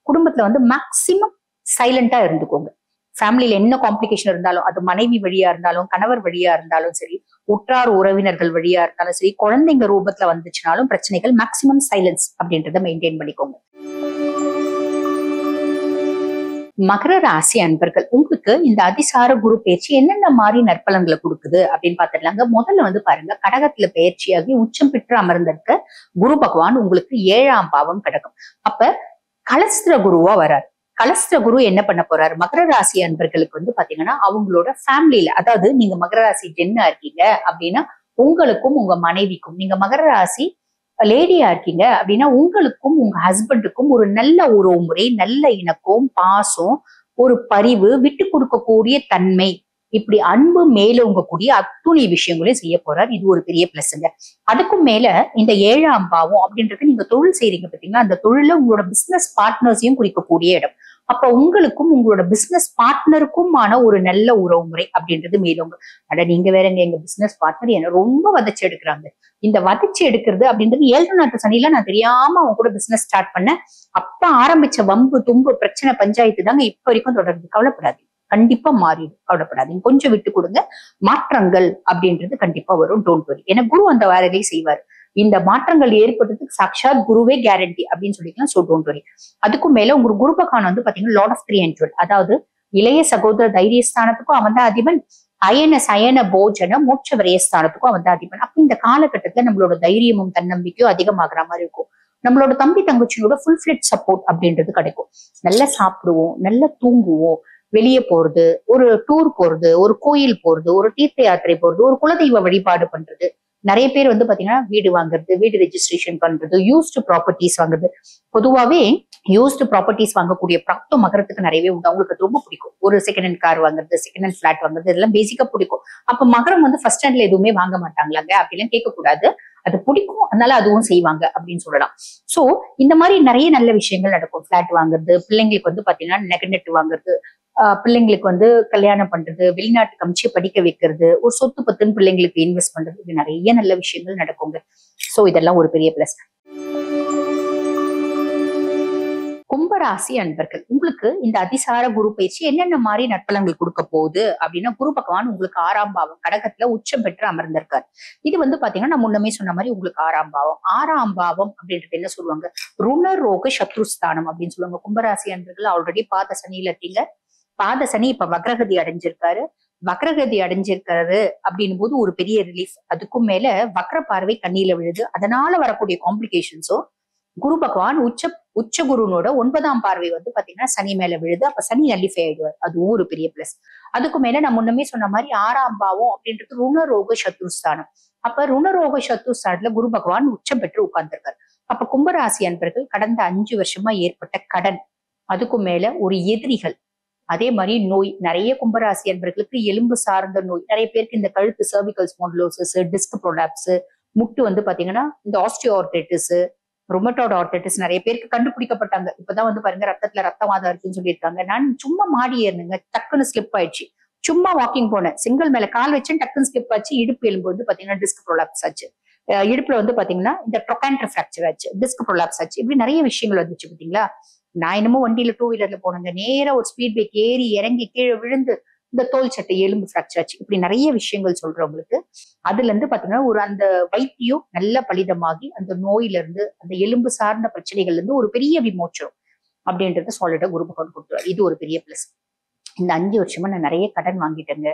Speaker 1: குடும்பத்துல மேக்சிமம் சைலண்டா இருந்துக்கோங்க. ஃபேமிலியில என்ன காம்ப்ளிகேஷன் இருந்தாலும், அது மனைவி வழியா இருந்தாலும், கணவர் வழியா இருந்தாலும் சரி, உற்றார் உறவினர்கள் வழியா இருந்தாலும் சரி, குழந்தைங்க ரூபத்துல வந்துச்சுனாலும் பிரச்சனைகள், மேக்சிமம் சைலன்ஸ் அப்படின்றத மெயின்டைன் பண்ணிக்கோங்க. மகர ராசி அன்பர்கள், உங்களுக்கு இந்த அதிசார குரு பயிற்சி என்னென்ன மாதிரி நற்பலன்களை கொடுக்குது அப்படின்னு பாத்துடலாங்க. முதல்ல பாருங்க, கடகத்துல பயிற்சியாகி உச்சம் பெற்று அமர்ந்திருக்க குரு பகவான் உங்களுக்கு 7ஆம் பாவம் கிடக்கும். அப்ப கலஸ்திர குருவா வராரு. கலஸ்திர குரு என்ன பண்ண போறாரு? மகர ராசி அன்பர்களுக்கு பாத்தீங்கன்னா அவங்களோட ஃபேமிலியில, அதாவது நீங்க மகர ராசி ஜென்னா இருக்கீங்க அப்படின்னா உங்களுக்கும் உங்க மனைவிக்கும், நீங்க மகர ராசி லேடியா இருக்கீங்க அப்படின்னா உங்களுக்கும் உங்க ஹஸ்பண்டுக்கும் ஒரு நல்ல உறவு முறை, நல்ல இணக்கம், பாசம், ஒரு பரிவு, விட்டு கொடுக்கக்கூடிய தன்மை, இப்படி அன்பு மேலோங்க கூடிய அத்துணை விஷயங்களையும் செய்ய போறார். இது ஒரு பெரிய பிளஸ்ங்க. அதுக்கும் மேல இந்த 7ஆம் பாவம் அப்படின்றது நீங்க தொழில் செய்றீங்க பாத்தீங்களா, அந்த தொழில உங்களோட பிசினஸ் பார்ட்னர்ஸையும் குறிக்கக்கூடிய இடம். அப்ப உங்களுக்கும் உங்களோட பிசினஸ் பார்ட்னருக்குமான ஒரு நல்ல உறவு முறை அப்படின்றது மேலோங்க. அட நீங்க வேறங்க, எங்க பிசினஸ் பார்ட்னர் என்ன ரொம்ப வதச்சு எடுக்கிறாங்க. இந்த வதச்சு எடுக்கிறது அப்படின்றது 7 நாட்டு சனியில நான் தெரியாம அவங்க கூட பிசினஸ் ஸ்டார்ட் பண்ணேன். அப்ப ஆரம்பிச்ச வம்பு தும்பு பிரச்சனை பஞ்சாயத்து தாங்க இப்ப வரைக்கும் தொடருது. கவலைப்படாதீங்க, கண்டிப்பா மாறிடும். கவலைப்படாதீங்க, கொஞ்சம் விட்டு கொடுங்க. மாற்றங்கள் அப்படின்றது கண்டிப்பா வரும். Don't worry. ஏன்னா குரு அந்த வேலையை செய்வார். இந்த மாற்றங்கள் ஏற்படுறதுக்கு சாட்சாத் குருவே கேரண்டி அப்படின்னு சொல்லிக்கலாம். So don't worry. அதுக்கும் மேல உங்க குரு பகவான் வந்து பாத்தீங்கன்னா லார்ட் ஆஃப் 3 and 12, அதாவது இளைய சகோதர தைரியஸ்தானத்துக்கும் அவன் தான் அதிபன், அயன சயன போஜன மோட்ச விரயஸ்தானத்துக்கும் அவன் தான் அதிபன். அப்ப இந்த காலகட்டத்துல நம்மளோட தைரியமும் தன்னம்பிக்கையும் அதிகமாகிற மாதிரி இருக்கும். நம்மளோட தம்பி தங்கச்சியோட ஃபுல் ஃபிளெட் சப்போர்ட் அப்படின்றது கிடைக்கும். நல்லா சாப்பிடுவோம், நல்லா தூங்குவோம், வெளியே போறது, ஒரு டூர் போறது, ஒரு கோயில் போறது, ஒரு தீர்த்த யாத்திரை போறது, ஒரு குலதெய்வ வழிபாடு பண்றது. நிறைய பேர் வந்து பாத்தீங்கன்னா வீடு வாங்குறது, வீடு ரெஜிஸ்ட்ரேஷன் பண்றது, யூஸ்டு ப்ராப்பர்ட்டிஸ் வாங்குறது. பொதுவாவே யூஸ்டு ப்ராப்பர்ட்டிஸ் வாங்கக்கூடிய பிராப்தம் மகரத்துக்கு நிறையவே உண்டு. அவங்களுக்கு அது ரொம்ப பிடிக்கும். ஒரு செகண்ட் ஹேண்ட் கார் வாங்குறது, செகண்ட் ஹேண்ட் பிளாட் வாங்குறது, இதெல்லாம் பேசிக்கா பிடிக்கும். அப்ப மகரம் வந்து ஃபர்ஸ்ட் ஹேண்ட்ல எதுவுமே வாங்க மாட்டாங்களாங்க அப்படிலாம் கேட்கக்கூடாது. அது பிடிக்கும், அதனால அதுவும் செய்வாங்க அப்படின்னு சொல்லலாம். சோ இந்த மாதிரி நிறைய நல்ல விஷயங்கள் நடக்கும். பிளாட் வாங்குறது, பிள்ளைங்களுக்கு வந்து பாத்தீங்கன்னா நெகநெட் வாங்குறது, பிள்ளைங்களுக்கு வந்து கல்யாணம் பண்றது, வெளிநாட்டுக்கு அமிச்சு படிக்க வைக்கிறது, ஒரு சொத்து பத்துன்னு பிள்ளைங்களுக்கு இன்வெஸ்ட் பண்றது, இது நிறைய நல்ல விஷயங்கள் நடக்குங்க. சோ இதெல்லாம் ஒரு பெரிய பிளஸ். கும்பராசி அன்பர்கள், உங்களுக்கு இந்த அதிசார குரு பயிற்சி என்னென்ன மாதிரி நற்பலன்கள் கொடுக்க போகுது அப்படின்னா, குரு பகவான் உங்களுக்கு 6ஆம் பாவம் கடகத்துல உச்சம் பெற்று அமர்ந்திருக்காரு. இது வந்து பாத்தீங்கன்னா நான் முன்னமே சொன்ன மாதிரி உங்களுக்கு 6ஆம் பாவம். 6ஆம் பாவம் அப்படின்றது என்ன சொல்லுவாங்க, ருணரோக சத்ருஸ்தானம் அப்படின்னு சொல்லுவாங்க. கும்பராசி அன்பர்கள் ஆல்ரெடி பாத சனியில இருக்கீங்க. பாத சனி இப்ப வக்ரகதி அடைஞ்சிருக்காரு. வக்ரகதி அடைஞ்சிருக்கிறது அப்படின்னும் போது ஒரு பெரிய ரிலீஃப். அதுக்கும் மேல வக்ர பார்வை கண்ணியில விழுது. அதனால வரக்கூடிய காம்ப்ளிகேஷன்ஸும், குரு பகவான் உச்ச குருனோட 9ஆம் பார்வை வந்து பாத்தீங்கன்னா சனி மேல விழுது. அப்ப சனி நல்லிஃபை ஆயிடுவார். அதுவும் ஒரு பெரிய பிளஸ். அதுக்கு மேல நான் முன்னமே சொன்ன மாதிரி 6ஆம் பாவம் அப்படின்றது ருணரோக சத்ருஸ்தானம். அப்ப ருணரோக சத்ருஸ்தானத்துல குரு பகவான் உச்சம் பெற்று உட்கார்ந்திருக்காரு. அப்ப கும்பராசி அன்பர்கள் கடந்த 5 வருஷமா ஏற்பட்ட கடன், அதுக்கும் மேல ஒரு எதிரிகள், அதே மாதிரி நோய், நிறைய கும்பராசி அன்பர்களுக்கு எலும்பு சார்ந்த நோய், நிறைய பேருக்கு இந்த கழுத்து சர்விக்கல் ஸ்பாண்டிலோசிஸ், டிஸ்க் ப்ரோலாப்ஸ், முட்டு வந்து பாத்தீங்கன்னா இந்த ஆஸ்டியோஆர்த்ரைட்டிஸ், ரொமட்டாய்டு ஆர்த்ரைட்டிஸ் நிறைய பேருக்கு கண்டுபிடிக்கப்பட்டாங்க. இப்பதான் வந்து பாருங்க ரத்தத்துல ரத்தவாதம் இருக்குன்னு சொல்லியிருக்காங்க. நான் சும்மா மாடி ஏறினுங்க, டக்குன்னு ஸ்லிப் ஆயிடுச்சு. சும்மா வாக்கிங் போனேன், செங்கல் மேல கால் வச்சேன், டக்குன்னு ஸ்லிப் ஆச்சு. இடுப்பு எலும்பு வந்து பாத்தீங்கன்னா டிஸ்க் ப்ரோலாப்ஸ் ஆச்சு. இடுப்புல வந்து பாத்தீங்கன்னா இந்த ட்ரொகான்டர் ஃபிராக்சர் ஆச்சு, டிஸ்க் ப்ரோலாப்ஸ் ஆச்சு. இப்படி நிறைய விஷயங்கள் வந்துச்சு பாத்தீங்களா. நான் என்னமோ வண்டியில 2 வீலர்ல போனேங்க, நேரா ஒரு ஸ்பீட் பிரேக் ஏறி இறங்கி கீழே விழுந்து இந்த தோல் சட்டை எலும்பு ஃபிராக்சர் ஆச்சு. இப்படி நிறைய விஷயங்கள் சொல்றவங்களுக்கு அதுல இருந்து பாத்தீங்கன்னா ஒரு அந்த வைத்தியம் நல்ல பலிதமாகி அந்த நோயில இருந்து, அந்த எலும்பு சார்ந்த பிரச்சனைகள்ல இருந்து ஒரு பெரிய விமோச்சனம் அப்படின்றத சாலிடா குரு பகவான் கொடுத்துருவார். இது ஒரு பெரிய பிளஸ். இந்த 5 வருஷமா நான் நிறைய கடன் வாங்கிட்டேங்க.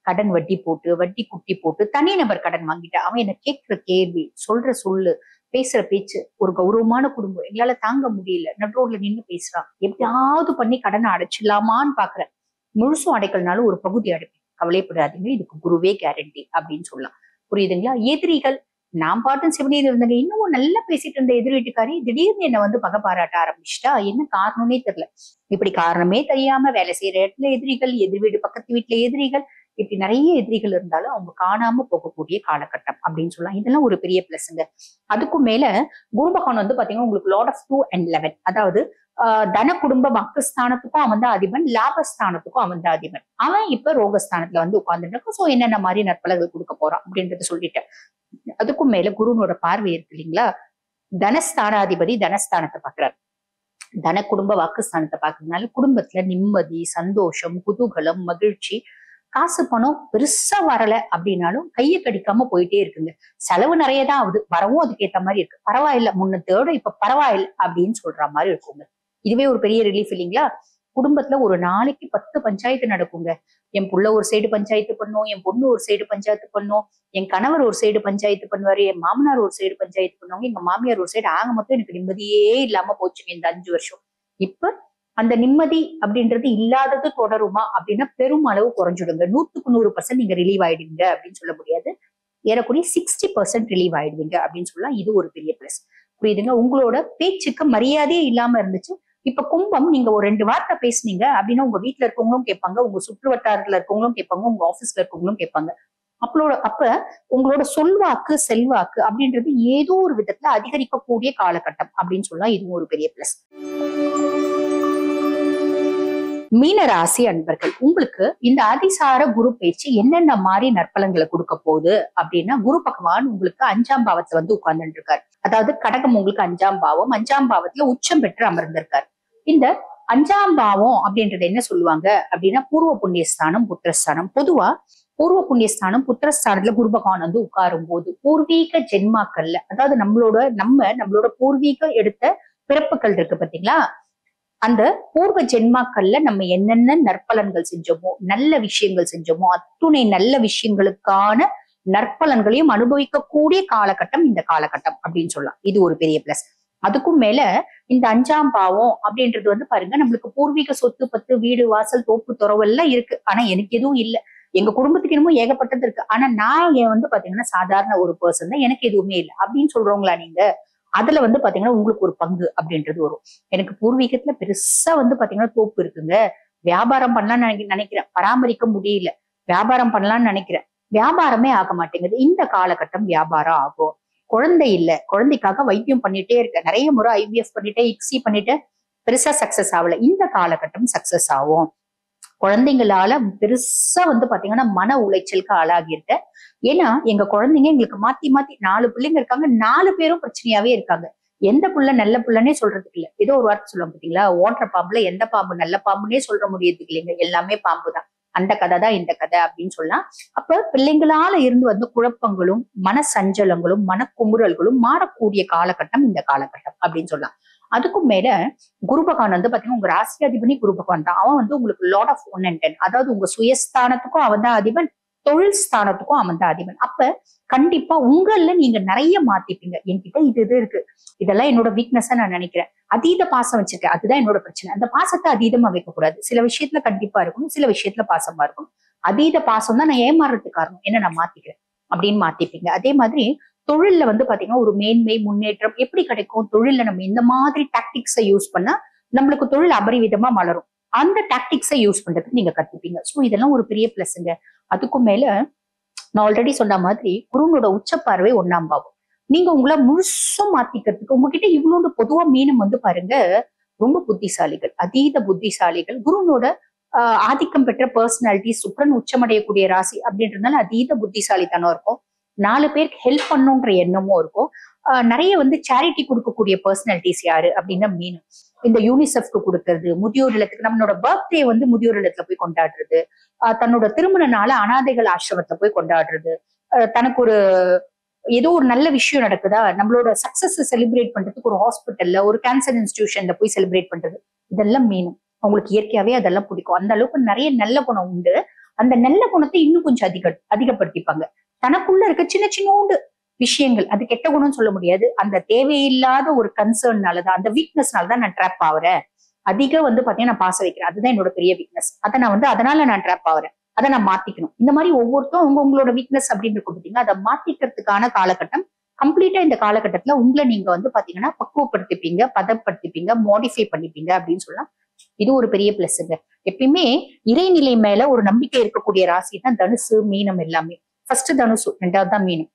Speaker 1: கடன் வட்டி போட்டு, வட்டி குட்டி போட்டு, தனிநபர் கடன் வாங்கிட்டேன். அவன் என்ன கேட்கிற கேள்வி, சொல்ற சொல்லு, பேசுற பேச்சு, ஒரு கௌரவமான குடும்பம் எங்களால தாங்க முடியல, நடுரோட்ல நின்னு பேசுறான், எப்படியாவது பண்ணி கடனை அடைச்சிடலாமான்னு பாக்குறேன். முழுசும் அடைக்கலனாலும் ஒரு பகுதி அடைப்பேன். கவலைப்படாதீங்க, இதுக்கு குருவே கேரண்டி அப்படின்னு சொல்லலாம். புரியுதுங்களா. எதிரிகள், நான் பாட்டும் சிவனீர் இருந்தேங்க, இன்னமும் நல்லா பேசிட்டு இருந்த எதிர் வீட்டுக்காரி திடீர்னு என்ன வந்து பகை பாராட்ட ஆரம்பிச்சிட்டா. என்ன காரணம்னே தெரியல. இப்படி காரணமே தெரியாம வேலை செய்யற இடத்துல எதிரிகள், எதிர் வீடு பக்கத்து வீட்டுல எதிரிகள், இப்படி நிறைய எதிரிகள் இருந்தாலும் அவங்க காணாம போகக்கூடிய காலகட்டம் அப்படின்னு சொல்லலாம். இதெல்லாம் ஒரு பெரிய பிளஸ்ங்க. அதுக்கும் மேல குரு பகவான் வந்து பாத்தீங்கன்னா உங்களுக்கு லார்ட் ஆஃப் 2 and 11, அதாவது தன குடும்ப வாக்குஸ்தானத்துக்கும் அவன் தான் அதிபன், லாபஸ்தானத்துக்கும் அவன் தான் அதிபன். அவன் இப்ப ரோகஸ்தானத்துல வந்து உட்கார்ந்துட்டு, சோ என்னென்ன மாதிரி நற்பலங்கள் கொடுக்க போறான் அப்படின்றத சொல்லிட்டேன். அதுக்கும் மேல குருனோட பார்வை இருக்கு இல்லைங்களா, தனஸ்தானாதிபதி தனஸ்தானத்தை பாக்குறாரு. தன குடும்ப வாக்குஸ்தானத்தை பாக்குறதுனால குடும்பத்துல நிம்மதி, சந்தோஷம், குதூகலம், மகிழ்ச்சி, காசு பணம் பெருசா வரல அப்படின்னாலும் கையை கடிக்காம போயிட்டே இருக்குங்க. செலவு நிறைய தான் ஆகுது, வரவும் அதுக்கேத்த மாதிரி இருக்கு. பரவாயில்ல, முன்னத்தோட இப்ப பரவாயில்ல அப்படின்னு சொல்ற மாதிரி இருக்குங்க. இதுவே ஒரு பெரிய ரிலீஃப் இல்லைங்களா. குடும்பத்துல ஒரு நாளைக்கு 10 பஞ்சாயத்து நடக்குங்க. என் புள்ள ஒரு சைடு பஞ்சாயத்து பண்ணும், என் பொண்ணு ஒரு சைடு பஞ்சாயத்து பண்ணும், என் கணவர் ஒரு சைடு பஞ்சாயத்து பண்ணுவாரு, என் மாமனார் ஒரு சைடு பஞ்சாயத்து பண்ணுவாங்க, எங்க மாமியார் ஒரு சைடு. ஆக மொத்தம் எனக்கு நிம்மதியே இல்லாம போச்சுங்க இந்த 5 வருஷம். இப்ப அந்த நிம்மதி அப்படின்றது இல்லாதது தொடருமா அப்படின்னா பெருமளவு குறைஞ்சிடுங்க. 100க்கு 100% நீங்க ரிலீவ் ஆயிடுவீங்க அப்படின்னு சொல்ல முடியாது. ஏறக்குறைய 60% ரிலீவ் ஆயிடுவீங்க அப்படின்னு சொல்லலாம். இது ஒரு பெரிய பிளஸ். புரியுதுங்க. உங்களோட பேச்சுக்கு மரியாதையே இல்லாம இருந்துச்சு, இப்ப கும்பம் நீங்க ஒரு 2 வார்த்தை பேசுனீங்க அப்படின்னா உங்க வீட்டுல இருக்கவங்களும் கேட்பாங்க, உங்க சுற்று வட்டாரத்துல இருக்கவங்களும் கேட்பாங்க, உங்க ஆபீஸ்ல இருக்கவங்களும் கேட்பாங்க. அப்ப உங்களோட சொல்வாக்கு செல்வாக்கு அப்படின்றது ஏதோ ஒரு விதத்துல அதிகரிக்கக்கூடிய காலகட்டம் அப்படின்னு சொல்லலாம். இதுவும் ஒரு பெரிய பிளஸ். மீன ராசி அன்பர்கள், உங்களுக்கு இந்த அதிசார குரு பேச்சு என்னென்ன மாதிரி நற்பலன்களை கொடுக்க போகுது அப்படின்னா, குரு பகவான் உங்களுக்கு 5ஆம் பாவத்துல வந்து உட்கார்ந்துட்டு இருக்காரு. அதாவது கடகம் உங்களுக்கு 5ஆம் பாவம், 5ஆம் பாவத்துல உச்சம் பெற்று அமர்ந்திருக்காரு. இந்த 5ஆம் பாவம் அப்படின்றது என்ன சொல்லுவாங்க அப்படின்னா, பூர்வ புண்ணியஸ்தானம், புத்திரஸ்தானம். பொதுவா பூர்வ புண்ணியஸ்தானம், புத்திரஸ்தானத்துல குரு பகவான் வந்து உட்காரும் போது பூர்வீக ஜென்மாக்கள்ல, அதாவது நம்மளோட பூர்வீக எடுத்த பிறப்புகள் இருக்கு பாத்தீங்களா, அந்த பூர்வ ஜென்மாக்கள்ல நம்ம என்னென்ன நற்பலன்கள் செஞ்சோமோ, நல்ல விஷயங்கள் செஞ்சோமோ, அத்துணை நல்ல விஷயங்களுக்கான நற்பலன்களையும் அனுபவிக்கக்கூடிய காலகட்டம் இந்த காலகட்டம் அப்படின்னு சொல்லலாம். இது ஒரு பெரிய பிளஸ். அதுக்கும் மேல இந்த 5ஆம் பாவம் அப்படின்றது வந்து பாருங்க, நம்மளுக்கு பூர்வீக சொத்து பத்து, வீடு வாசல் தோப்பு துறவெல்லாம் இருக்கு. ஆனா எனக்கு எதுவும் இல்லை. எங்க குடும்பத்துக்கு என்னமோ ஏகப்பட்டது இருக்கு. ஆனா நான் வந்து பாத்தீங்கன்னா சாதாரண ஒரு பர்சன் தான், எனக்கு எதுவுமே இல்லை அப்படின்னு சொல்றவங்களா நீங்க? அதுல வந்து பாத்தீங்கன்னா உங்களுக்கு ஒரு பங்கு அப்படின்றது வரும். எனக்கு பூர்வீகத்துல பெருசா வந்து பாத்தீங்கன்னா தோப்பு இருக்குங்க, வியாபாரம் பண்ணலாம்னு நினைக்கிறேன், பராமரிக்க முடியல, வியாபாரம் பண்ணலாம்னு நினைக்கிறேன், வியாபாரமே ஆக மாட்டேங்குது. இந்த காலகட்டம் வியாபாரம் ஆகும். குழந்தை இல்ல, குழந்தைக்காக வைத்தியம் பண்ணிட்டே இருக்க, நிறைய முறை ஐவிஎஃப் பண்ணிட்டேன், இக்ஸி பண்ணிட்டேன், பெருசா சக்சஸ் ஆகல. இந்த காலகட்டம் சக்சஸ் ஆகும். குழந்தைங்களால பெருசா வந்து பாத்தீங்கன்னா மன உளைச்சலுக்கு ஆளாகி இருக்க. ஏன்னா எங்க குழந்தைங்க எங்களுக்கு மாத்தி மாத்தி 4 பிள்ளைங்க இருக்காங்க, 4 பேரும் பிரச்சனையாவே இருக்காங்க. எந்த புள்ள நல்ல புள்ளனே சொல்றதுக்கு இல்ல. ஏதோ ஒரு வார்த்தை சொல்லுவாங்க பாத்தீங்களா, ஓட்டுற பாம்புல எந்த பாம்பு நல்ல பாம்புன்னே சொல்ற முடியறதுக்கு இல்லைங்க, எல்லாமே பாம்பு தான். அந்த கதை தான் இந்த கதை அப்படின்னு சொல்லலாம். அப்ப பிள்ளைங்களால இருந்து வந்து குழப்பங்களும் மன சஞ்சலங்களும் மனக்குமுறல்களும் மாறக்கூடிய காலகட்டம் இந்த காலகட்டம் அப்படின்னு சொல்லலாம். அதுக்கும் மேல குரு பகவான் வந்து பாத்தீங்கன்னா உங்க ராசி அதிபதி குரு பகவான் தான். அவன் வந்து உங்களுக்கு லார்ட் ஆஃப் 1 and 10, அதாவது உங்க சுயஸ்தானத்துக்கும் அவன் தான் அதிபன், தொழில் ஸ்தானத்துக்கும் அவன் தான் அதிபன். அப்ப கண்டிப்பா உங்கள நீங்க நிறைய மாத்திப்பீங்க. என்கிட்ட இது இருக்கு, இதெல்லாம் என்னோட வீக்னஸா நான் நினைக்கிறேன், அதீத பாசம் வச்சிருக்கேன், அதுதான் என்னோட பிரச்சனை. அந்த பாசத்தை அதீதமா வைக்க கூடாது. சில விஷயத்துல கண்டிப்பா இருக்கணும், சில விஷயத்துல பாசமா இருக்கணும். அதீத பாசம் தான் நான் ஏமாறுறதுக்கு காரணம், என்ன நான் மாத்திக்கிறேன் அப்படின்னு மாத்திப்பீங்க. அதே மாதிரி தொழில்ல வந்து பாத்தீங்கன்னா ஒரு மேன்மை முன்னேற்றம் எப்படி கிடைக்கும், தொழில்ல நம்ம இந்த மாதிரி டாக்டிக்ஸை யூஸ் பண்ணா நம்மளுக்கு தொழில் அபரிவிதமா மலரும். அந்த டாக்டிக்ஸை யூஸ் பண்றதுக்கு நீங்க கத்துப்பீங்க. சோ இதெல்லாம் ஒரு பெரிய பிளஸ்ங்க. அதுக்கும் மேல நான் ஆல்ரெடி சொன்ன மாதிரி குருனோட உச்ச பார்வை 1ஆம் பாவம். நீங்க உங்களை முழுசும் மாத்திக்கிறதுக்கு உங்ககிட்ட இவ்வளவு பொதுவா மீனம் வந்து பாருங்க, ரொம்ப புத்திசாலிகள், அதீத புத்திசாலிகள். குருனோட ஆதிக்கம் பெற்ற பர்சனாலிட்டி, சுக்கிரன் உச்சமடையக்கூடிய ராசி அப்படின்றதுனால அதீத புத்திசாலித்தனம் இருக்கும். 4 பேருக்கு ஹெல்ப் பண்ணுன்ற எண்ணமும் இருக்கும். நிறைய வந்து சேரிட்டி கொடுக்கக்கூடிய பர்சனாலிட்டிஸ் யாரு அப்படின்னா மீனம். இந்த யூனிசெஃப்க்கு கொடுக்கறது, முதியோர் இல்லத்துக்கு, நம்மளோட பர்த்டே வந்து முதியோர் இல்லத்துல போய் கொண்டாடுறது, தன்னோட திருமண நாள அனாதைகள் ஆசிரமத்துல போய் கொண்டாடுறது, தனக்கு ஒரு ஏதோ ஒரு நல்ல விஷயம் நடக்குதா, நம்மளோட சக்சஸ் செலிப்ரேட் பண்றதுக்கு ஒரு ஹாஸ்பிட்டல்ல, ஒரு கேன்சர் இன்ஸ்டிடியூஷன்ல போய் செலிப்ரேட் பண்றது, இதெல்லாம் மீனம். அவங்களுக்கு இயற்கையாவே அதெல்லாம் பிடிக்கும். அந்த அளவுக்கு நிறைய நல்ல குணம் உண்டு. அந்த நல்ல குணத்தை இன்னும் கொஞ்சம் அதிகப்படுத்திப்பாங்க. தனக்குள்ள இருக்க சின்ன சின்னோண்டு விஷயங்கள், அது கெட்ட குணம்னு சொல்ல முடியாது, அந்த தேவையில்லாத ஒரு கன்சர்ன்னாலதான், அந்த வீக்னஸ்னாலதான் நான் ட்ராப் ஆகுறேன். அதிகம் வந்து பாத்தீங்கன்னா நான் பாச வைக்கிறேன், அதுதான் என்னோட பெரிய வீக்னஸ். அதை நான் வந்து அதனால நான் ட்ராப் ஆகுறேன், அதை நான் மாத்திக்கணும். இந்த மாதிரி ஒவ்வொருத்தரும் உங்களோட வீக்னஸ் அப்படின்னு இருக்கும் பாத்தீங்கன்னா, அதை மாத்திக்கிறதுக்கான காலகட்டம் கம்ப்ளீட்டா இந்த காலகட்டத்துல உங்களை நீங்க வந்து பாத்தீங்கன்னா பக்குவப்படுத்திப்பீங்க, பதப்படுத்திப்பீங்க, மாடிஃபை பண்ணிப்பீங்க அப்படின்னு சொல்லலாம். இது ஒரு பெரிய பிளஸ்ங்க. எப்பயுமே இறைநிலை மேல ஒரு நம்பிக்கை இருக்கக்கூடிய ராசி தான் தனுசு, மீனம் எல்லாமே. ஃபர்ஸ்ட் தனுசு, 2வது தான் மீனம்.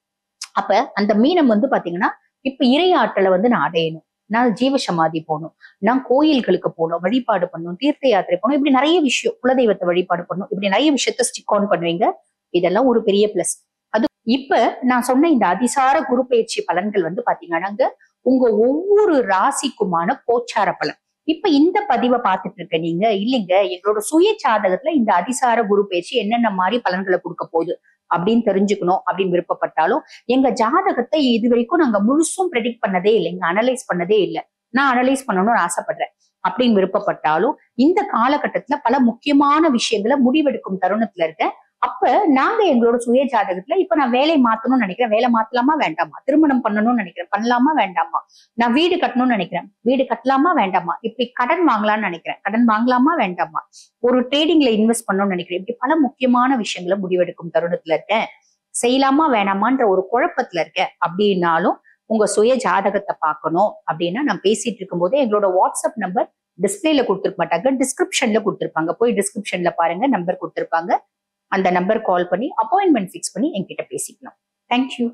Speaker 1: அப்ப அந்த மீனம் வந்து பாத்தீங்கன்னா இப்ப இறை ஆற்றலை வந்து நான் அடையணும், நான் ஜீவ சமாதி போகணும், நான் கோயில்களுக்கு போகணும், வழிபாடு பண்ணணும், தீர்த்த யாத்திரை போகணும், இப்படி நிறைய விஷயம், குலதெய்வத்தை வழிபாடு பண்ணணும், இப்படி நிறைய விஷயத்த ஸ்டிக் ஆன் பண்ணுவீங்க. இதெல்லாம் ஒரு பெரிய பிளஸ். அது இப்ப நான் சொன்ன இந்த அதிசார குரு பயிற்சி பலன்கள் வந்து பாத்தீங்கன்னா உங்க ஒவ்வொரு ராசிக்குமான கோச்சார பலன். இப்ப இந்த பதிவை பார்த்துட்டு இருக்க நீங்க, இல்லைங்க எங்களோட சுய ஜாதகத்துல இந்த அதிசார குரு பயிற்சி என்னென்ன மாதிரி பலன்களை கொடுக்க போகுது அப்படின்னு தெரிஞ்சுக்கணும் அப்படின்னு விருப்பப்பட்டாலும், எங்க ஜாதகத்தை இது வரைக்கும் நாங்க முழுசும் ப்ரெடிக்ட் பண்ணதே இல்லைங்க, அனலைஸ் பண்ணதே இல்லை, நான் அனலைஸ் பண்ணணும்னு ஆசைப்படுறேன் அப்படின்னு விருப்பப்பட்டாலும், இந்த காலகட்டத்துல பல முக்கியமான விஷயங்களை முடிவெடுக்கும் தருணத்துல இருக்கேன். அப்ப நாங்க எங்களோட சுய ஜாதகத்துல இப்ப நான் வேலை மாத்தணும்னு நினைக்கிறேன், வேலை மாத்தலாமா வேண்டாமா, திருமணம் பண்ணணும்னு நினைக்கிறேன், பண்ணலாமா வேண்டாமா, நான் வீடு கட்டணும்னு நினைக்கிறேன், வீடு கட்டலாமா வேண்டாமா, இப்படி கடன் வாங்கலாம்னு நினைக்கிறேன், கடன் வாங்கலாமா வேண்டாமா, ஒரு ட்ரேடிங்ல இன்வெஸ்ட் பண்ணணும்னு நினைக்கிறேன், இப்படி பல முக்கியமான விஷயங்களை முடிவெடுக்கும் தருணத்துல இருக்கேன். செய்யலாமா வேணாமான்ற ஒரு குழப்பத்துல இருக்கேன் அப்படின்னாலும் உங்க சுய ஜாதகத்தை பார்க்கணும் அப்படின்னா நான் பேசிட்டு இருக்கும் போதே எங்களோட வாட்ஸ்அப் நம்பர் டிஸ்பிளேல கொடுத்துருக்க மாட்டாங்க, டிஸ்கிரிப்ஷன்ல கொடுத்துருப்பாங்க. போய் டிஸ்கிரிப்ஷன்ல பாருங்க, நம்பர் கொடுத்துருப்பாங்க. அந்த நம்பர் கால் பண்ணி அப்பாயின்மெண்ட் ஃபிக்ஸ் பண்ணி என்கிட்ட பேசிக்கலாம். தேங்க்யூ.